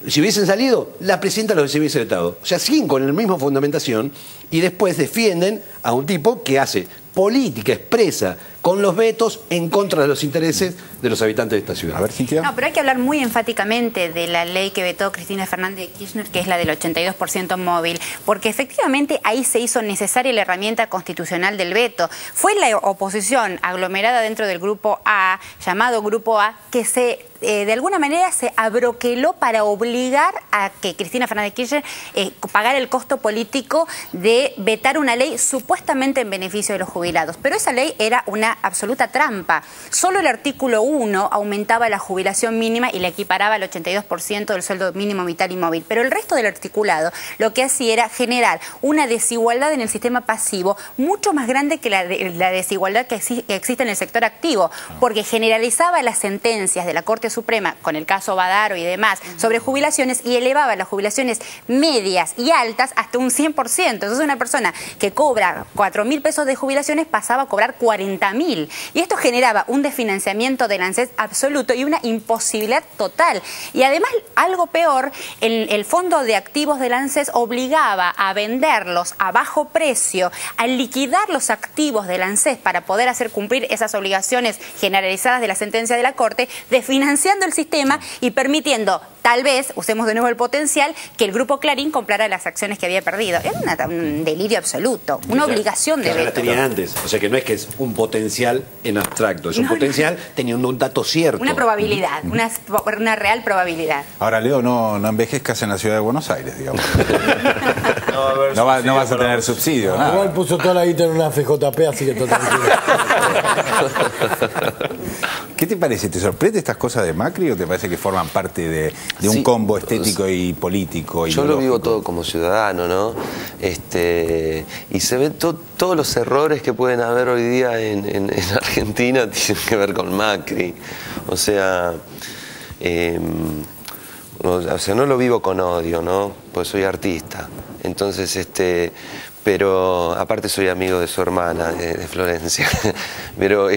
si hubiesen salido, la presidenta los hubiese vetado. O sea, siguen con la misma fundamentación y después defienden a un tipo que hace política expresa con los vetos en contra de los intereses de los habitantes de esta ciudad. A ver, Cintia. No, pero hay que hablar muy enfáticamente de la ley que vetó Cristina Fernández de Kirchner, que es la del 82% móvil, porque efectivamente ahí se hizo necesaria la herramienta constitucional del veto. Fue la oposición aglomerada dentro del Grupo A, llamado Grupo A, que de alguna manera se abroqueló para obligar a que Cristina Fernández de Kirchner pagara el costo político de vetar una ley supuestamente en beneficio de los jubilados. Pero esa ley era una absoluta trampa. Solo el artículo 1 aumentaba la jubilación mínima y la equiparaba al 82% del sueldo mínimo vital y móvil. Pero el resto del articulado lo que hacía era generar una desigualdad en el sistema pasivo mucho más grande que la desigualdad que existe en el sector activo, porque generalizaba las sentencias de la Corte Suprema, con el caso Badaro y demás, sobre jubilaciones y elevaba las jubilaciones medias y altas hasta un 100%. Entonces una persona que cobra 4.000 pesos de jubilaciones pasaba a cobrar 40.000. Y esto generaba un desfinanciamiento del ANSES absoluto y una imposibilidad total. Y además, algo peor, el fondo de activos del ANSES obligaba a venderlos a bajo precio, a liquidar los activos del ANSES para poder hacer cumplir esas obligaciones generalizadas de la sentencia de la Corte, desfinanciando el sistema y permitiendo, tal vez, usemos de nuevo el potencial, que el Grupo Clarín comprara las acciones que había perdido. Era un delirio absoluto, una obligación de veto. La tenía antes, o sea que no es que es un potencial en abstracto, es un potencial teniendo un dato cierto. Una probabilidad, una real probabilidad. Ahora, Leo, no envejezcas en la ciudad de Buenos Aires, digamos. No vas a tener subsidio. Igual puso toda la guita en una FJP, así que todo tranquilo. ¿Qué te parece? ¿Te sorprende estas cosas de Macri o te parece que forman parte de un combo estético y político? Yo lo vivo todo como ciudadano, ¿no? Y se ven todos los errores que pueden haber hoy día en Argentina tienen que ver con Macri. O sea, no lo vivo con odio, ¿no? Pues soy artista. Entonces, pero aparte soy amigo de su hermana, de Florencia. Pero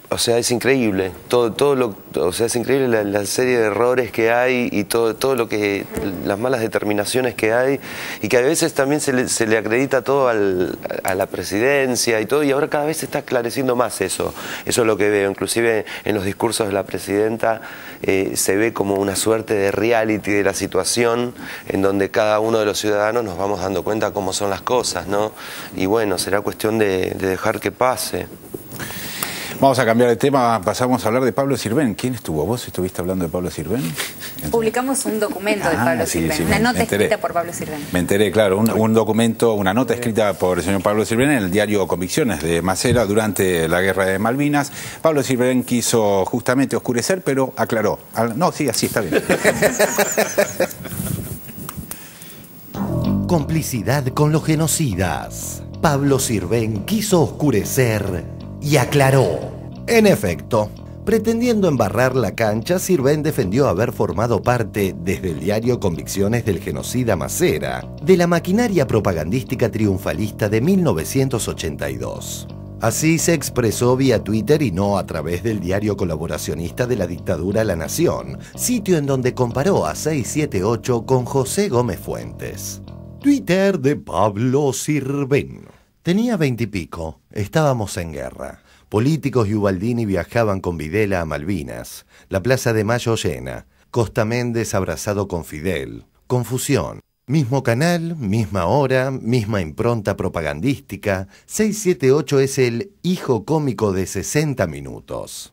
o sea, es increíble. O sea, es increíble la serie de errores que hay y todo lo que las malas determinaciones que hay y que a veces también se le acredita todo a la presidencia y todo, y ahora cada vez se está esclareciendo más eso. Eso es lo que veo. Inclusive en los discursos de la presidenta se ve como una suerte de reality de la situación en donde cada uno de los ciudadanos nos vamos dando cuenta cómo son las cosas, ¿no? Y bueno, será cuestión de dejar que pase. Vamos a cambiar de tema, pasamos a hablar de Pablo Sirven. ¿Quién estuvo? ¿Vos estuviste hablando de Pablo Sirven? Publicamos un documento de Pablo Sirven, una nota escrita por Pablo Sirven. Me enteré, claro, un documento, una nota escrita por el señor Pablo Sirven en el diario Convicciones de Macera durante la Guerra de Malvinas. Pablo Sirven quiso justamente oscurecer, pero aclaró. No, sí, así está bien. Complicidad con los genocidas. Pablo Sirven quiso oscurecer y aclaró. En efecto, pretendiendo embarrar la cancha, Sirven defendió haber formado parte, desde el diario Convicciones del genocida Macera, de la maquinaria propagandística triunfalista de 1982. Así se expresó vía Twitter y no a través del diario colaboracionista de la dictadura La Nación, sitio en donde comparó a 678 con José Gómez Fuentes. Twitter de Pablo Sirven. Tenía 20 y pico, estábamos en guerra. Políticos y Ubaldini viajaban con Videla a Malvinas. La Plaza de Mayo llena. Costa Méndez abrazado con Fidel. Confusión. Mismo canal, misma hora, misma impronta propagandística. 678 es el hijo cómico de 60 minutos.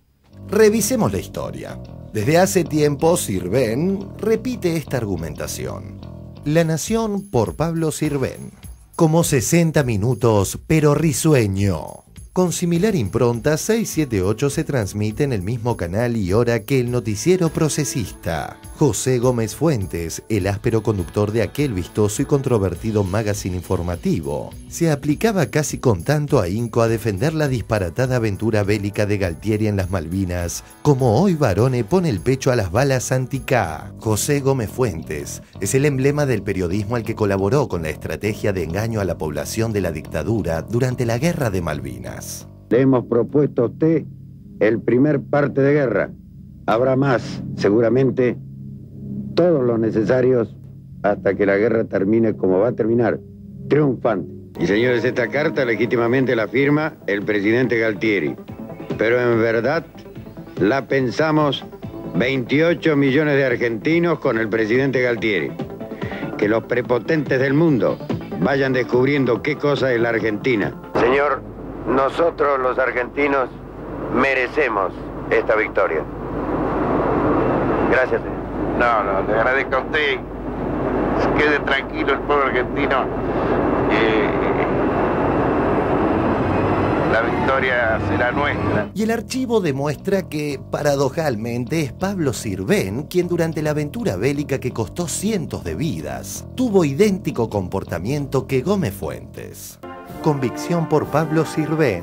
Revisemos la historia. Desde hace tiempo, Sirven repite esta argumentación. La Nación por Pablo Sirven. Como 60 minutos, pero risueño. Con similar impronta, 678 se transmite en el mismo canal y hora que el noticiero procesista. José Gómez Fuentes, el áspero conductor de aquel vistoso y controvertido magazine informativo, se aplicaba casi con tanto ahínco a defender la disparatada aventura bélica de Galtieri en las Malvinas, como hoy Barone pone el pecho a las balas anti-K. José Gómez Fuentes es el emblema del periodismo al que colaboró con la estrategia de engaño a la población de la dictadura durante la Guerra de Malvinas. Le hemos propuesto a usted el primer parte de guerra. Habrá más, seguramente, todos los necesarios hasta que la guerra termine como va a terminar, triunfante. Y señores, esta carta legítimamente la firma el presidente Galtieri, pero en verdad la pensamos 28 millones de argentinos con el presidente Galtieri. Que los prepotentes del mundo vayan descubriendo qué cosa es la Argentina. Señor, nosotros los argentinos merecemos esta victoria. Gracias, señor. No, le agradezco a usted. Quede tranquilo el pueblo argentino. La victoria será nuestra. Y el archivo demuestra que, paradojalmente, es Pablo Sirven quien durante la aventura bélica que costó cientos de vidas, tuvo idéntico comportamiento que Gómez Fuentes. Convicción por Pablo Sirven,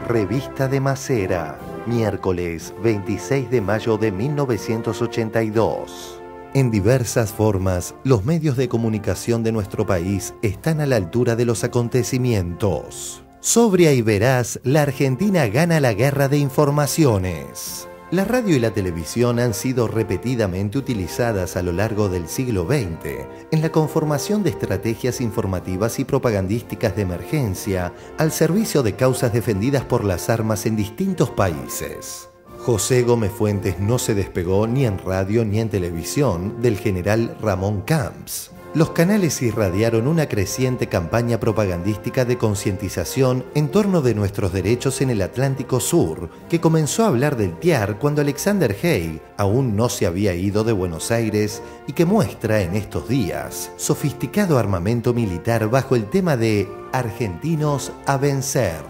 Revista de Macera, miércoles 26 de mayo de 1982. En diversas formas, los medios de comunicación de nuestro país están a la altura de los acontecimientos. Sobria y veraz, la Argentina gana la guerra de informaciones. La radio y la televisión han sido repetidamente utilizadas a lo largo del siglo XX en la conformación de estrategias informativas y propagandísticas de emergencia al servicio de causas defendidas por las armas en distintos países. José Gómez Fuentes no se despegó ni en radio ni en televisión del general Ramón Camps. Los canales irradiaron una creciente campaña propagandística de concientización en torno de nuestros derechos en el Atlántico Sur, que comenzó a hablar del TIAR cuando Alexander Haig aún no se había ido de Buenos Aires y que muestra en estos días sofisticado armamento militar bajo el tema de argentinos a vencer.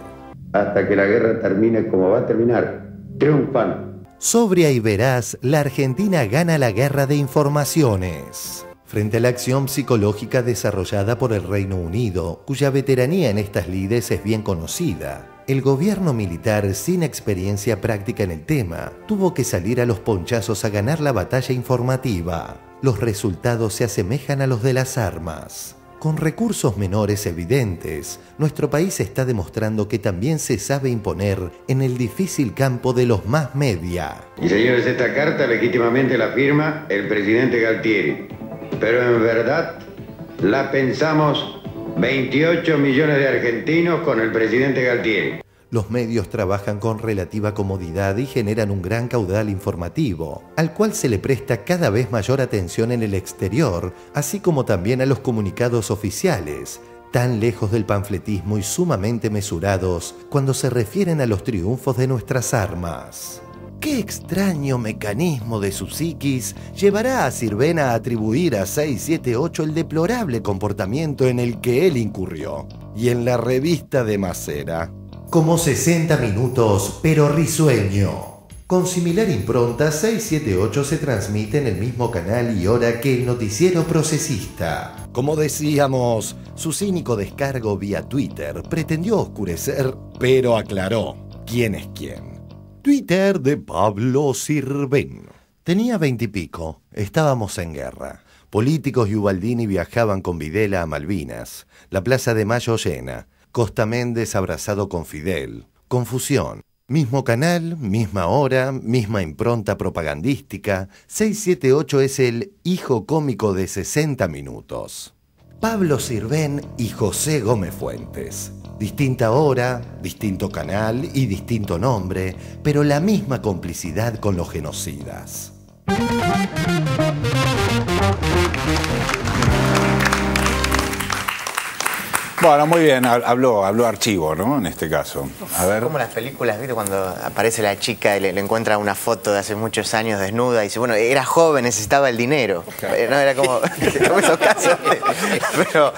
Hasta que la guerra termine como va a terminar, triunfan. Sobria y veraz, la Argentina gana la guerra de informaciones. Frente a la acción psicológica desarrollada por el Reino Unido, cuya veteranía en estas lides es bien conocida, el gobierno militar, sin experiencia práctica en el tema, tuvo que salir a los ponchazos a ganar la batalla informativa. Los resultados se asemejan a los de las armas. Con recursos menores evidentes, nuestro país está demostrando que también se sabe imponer en el difícil campo de los más media. Y señores, esta carta legítimamente la firma el presidente Galtieri, pero en verdad la pensamos 28 millones de argentinos con el presidente Galtieri. Los medios trabajan con relativa comodidad y generan un gran caudal informativo, al cual se le presta cada vez mayor atención en el exterior, así como también a los comunicados oficiales, tan lejos del panfletismo y sumamente mesurados cuando se refieren a los triunfos de nuestras armas. ¿Qué extraño mecanismo de su psiquis llevará a Sirven a atribuir a 678 el deplorable comportamiento en el que él incurrió? Y en la revista de Macera, como 60 minutos, pero risueño. Con similar impronta, 678 se transmite en el mismo canal y hora que el noticiero procesista. Como decíamos, su cínico descargo vía Twitter pretendió oscurecer, pero aclaró quién es quién. Twitter de Pablo Sirven. Tenía 20 y pico, estábamos en guerra. Políticos y Ubaldini viajaban con Videla a Malvinas. La Plaza de Mayo llena. Costa Méndez abrazado con Fidel. confusión. Mismo canal, misma hora, misma impronta propagandística. 678 es el hijo cómico de 60 minutos. Pablo Sirven y José Gómez Fuentes. Distinta hora, distinto canal y distinto nombre, pero la misma complicidad con los genocidas. Bueno, muy bien, habló Archivo, ¿no? En este caso. A ver. Como las películas, ¿viste? Cuando aparece la chica y le encuentra una foto de hace muchos años desnuda y dice, bueno, era joven, necesitaba el dinero. No, era como esos casos. Pero,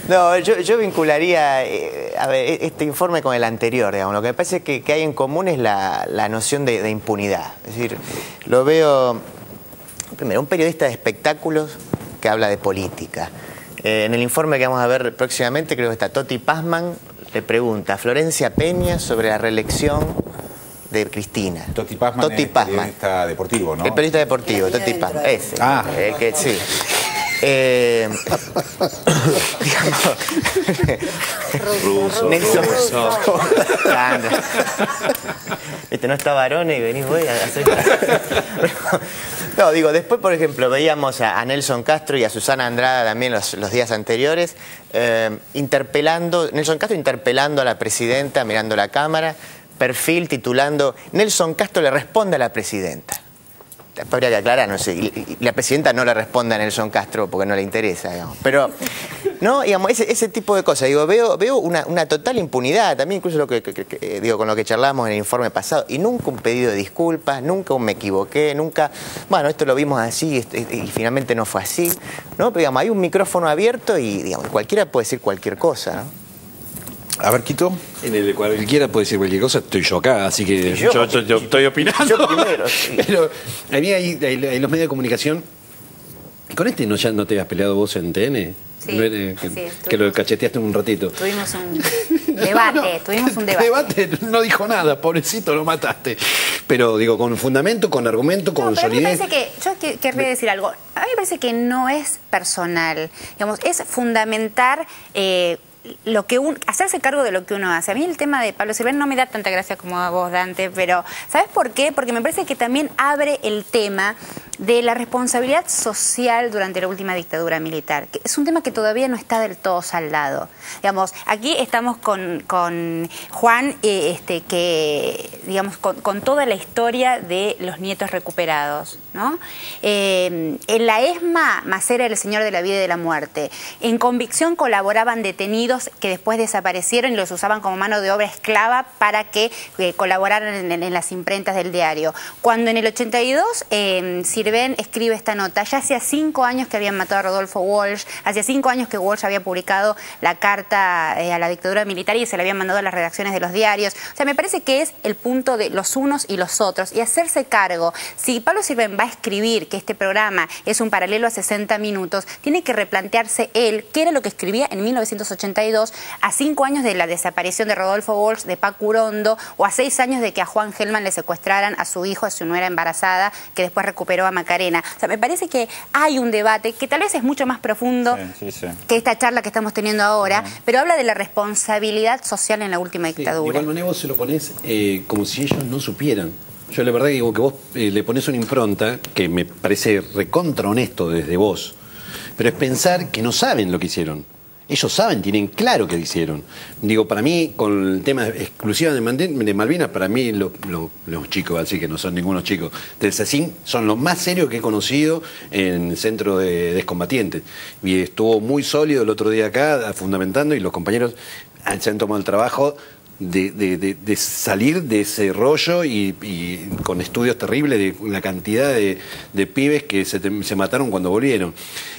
no, yo vincularía a ver, este informe con el anterior, digamos. Lo que me parece que hay en común es la noción de impunidad. Es decir, lo veo, primero, un periodista de espectáculos que habla de política. En el informe que vamos a ver próximamente, creo que está Toti Pazman, le pregunta a Florencia Peña sobre la reelección de Cristina. Toti Pazman es el periodista deportivo, ¿no? El periodista deportivo, Toti Pazman, ese. Ah. Que sí. Ruso. Viste, no está varón y venís vos a hacer... No, digo, después, por ejemplo, veíamos a Nelson Castro y a Susana Andrada también los días anteriores, Nelson Castro interpelando a la presidenta, mirando la cámara, perfil titulando, Nelson Castro le responde a la presidenta. Habría que aclarar, no sé, y la presidenta no le responde a Nelson Castro porque no le interesa, digamos. Pero, no, digamos, ese tipo de cosas. Digo, veo una total impunidad, también incluso digo, con lo que charlamos en el informe pasado, y nunca un pedido de disculpas, nunca un me equivoqué, nunca, bueno, esto lo vimos así y finalmente no fue así, ¿no? Pero, digamos, hay un micrófono abierto y, digamos, cualquiera puede decir cualquier cosa, ¿no? A ver, Quito. En el cualquiera puede decir cualquier cosa, estoy yo acá, así que yo estoy opinando. Yo primero, sí. Pero a mí hay los medios de comunicación. ¿Con este ya no te has peleado vos en TN? Sí, que lo cacheteaste un ratito. Tuvimos un debate, Debate, no dijo nada, pobrecito, lo mataste. Pero digo, con fundamento, con argumento, con solidez. Me parece que, yo querría decir algo, a mí me parece que no es personal, digamos, es fundamentar... hacerse cargo de lo que uno hace. A mí el tema de Pablo Sirven no me da tanta gracia como a vos, Dante, pero ¿sabes por qué? Porque me parece que también abre el tema de la responsabilidad social durante la última dictadura militar, que es un tema que todavía no está del todo saldado. Digamos, aquí estamos con Juan, que, digamos, con toda la historia de los nietos recuperados, ¿no? En la ESMA, Macera era el señor de la vida y de la muerte. En Convicción colaboraban detenidos que después desaparecieron y los usaban como mano de obra esclava para que colaboraran en las imprentas del diario. Cuando en el 82 Sirven escribe esta nota, ya hacía 5 años que habían matado a Rodolfo Walsh, hacía 5 años que Walsh había publicado la carta a la dictadura militar y se la habían mandado a las redacciones de los diarios. O sea, me parece que es el punto de los unos y los otros y hacerse cargo. Si Pablo Sirven va a escribir que este programa es un paralelo a 60 minutos, tiene que replantearse él qué era lo que escribía en 1982 a 5 años de la desaparición de Rodolfo Walsh, de Paco Urondo, o a 6 años de que a Juan Gelman le secuestraran a su hijo, a su nuera embarazada, que después recuperó a Macarena. O sea, me parece que hay un debate que tal vez es mucho más profundo que esta charla que estamos teniendo ahora, pero habla de la responsabilidad social en la última dictadura. De igual manera vos se lo ponés como si ellos no supieran. Yo la verdad que digo que vos le ponés una impronta que me parece recontra honesto desde vos, pero es pensar que no saben lo que hicieron. Ellos saben, tienen claro qué hicieron. Digo, para mí, con el tema exclusivo de Malvinas, para mí los chicos, así que no son ningunos chicos, del CECIN son los más serios que he conocido en el centro de excombatientes. Y estuvo muy sólido el otro día acá, fundamentando, y los compañeros se han tomado el trabajo de salir de ese rollo y con estudios terribles de la cantidad de pibes que se mataron cuando volvieron.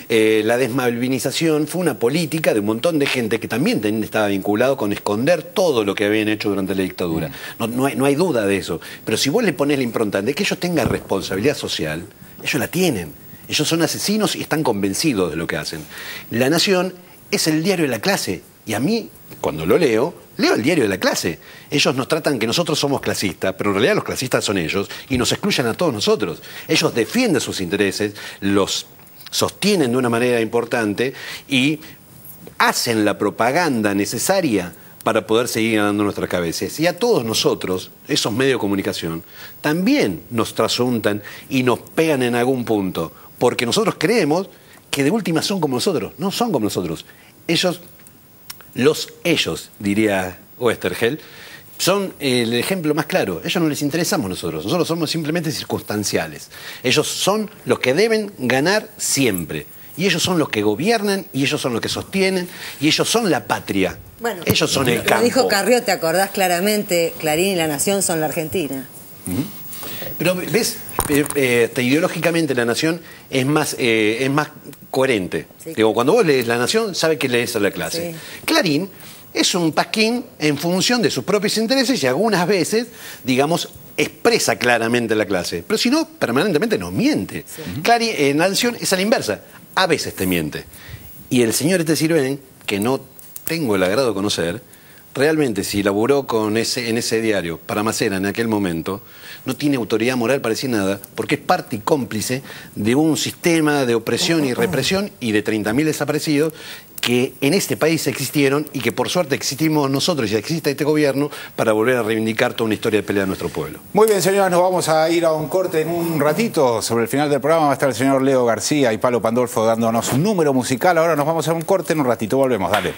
La desmalvinización fue una política de un montón de gente que también estaba vinculado con esconder todo lo que habían hecho durante la dictadura. No hay duda de eso. Pero si vos le ponés la impronta de que ellos tengan responsabilidad social, ellos la tienen. Ellos son asesinos y están convencidos de lo que hacen. La Nación es el diario de la clase. Y a mí, cuando lo leo el diario de la clase. Ellos nos tratan que nosotros somos clasistas, pero en realidad los clasistas son ellos y nos excluyen a todos nosotros. Ellos defienden sus intereses, los sostienen de una manera importante y hacen la propaganda necesaria para poder seguir ganando nuestras cabezas. Y a todos nosotros, esos medios de comunicación, también nos trasuntan y nos pegan en algún punto, porque nosotros creemos que de última son como nosotros. No son como nosotros. Ellos, diría Oesterheld, son el ejemplo más claro. Ellos no les interesamos nosotros. Nosotros somos simplemente circunstanciales. Ellos son los que deben ganar siempre. Y ellos son los que gobiernan, y ellos son los que sostienen, y ellos son la patria. Bueno, ellos son el campo. Lo dijo Carrió, ¿te acordás claramente? Clarín y La Nación son la Argentina. Pero, ¿ves? Ideológicamente La Nación es más coherente. Sí. Digo, cuando vos lees La Nación, sabes que lees a la clase. Sí. Clarín es un pasquín en función de sus propios intereses y algunas veces, digamos, expresa claramente la clase. Pero si no, permanentemente nos miente. Sí. Clarín en La Nación es a la inversa. A veces te miente. Y el señor Sirven, que no tengo el agrado de conocer, realmente si laburó en ese diario para Macera en aquel momento, no tiene autoridad moral para decir nada, porque es parte y cómplice de un sistema de opresión y represión y de 30.000 desaparecidos que en este país existieron y que por suerte existimos nosotros y existe este gobierno para volver a reivindicar toda una historia de pelea de nuestro pueblo. Muy bien, señoras, nos vamos a ir a un corte en un ratito. Sobre el final del programa va a estar el señor Leo García y Palo Pandolfo dándonos un número musical. Ahora nos vamos a un corte, en un ratito volvemos, dale.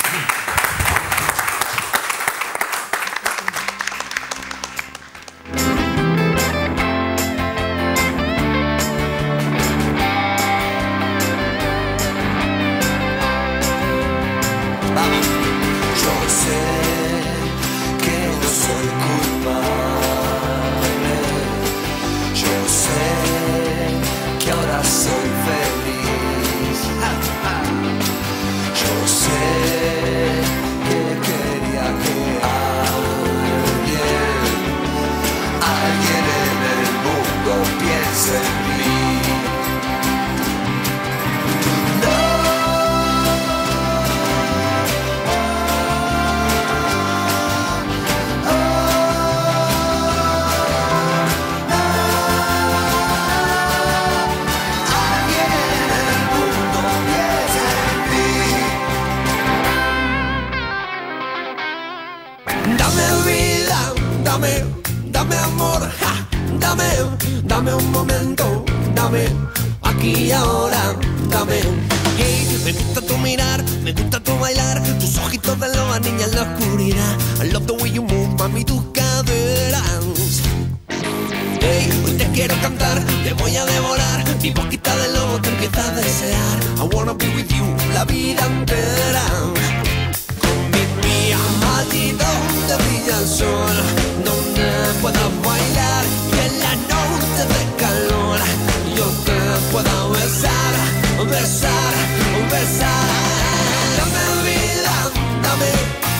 Dame un momento, dame aquí y ahora, dame. Hey, me gusta tu mirar, me gusta tu bailar, tus ojitos de loba, niña en la oscuridad. I love the way you move, mami, tus caderas. Hey, hoy te quiero cantar, te voy a devorar, mi boquita de lobo te empieza a desear. I wanna be with you la vida entera. Con mi allí donde brilla el sol, donde puedas bailar y en la noche de calor yo te puedo besar, besar, besar.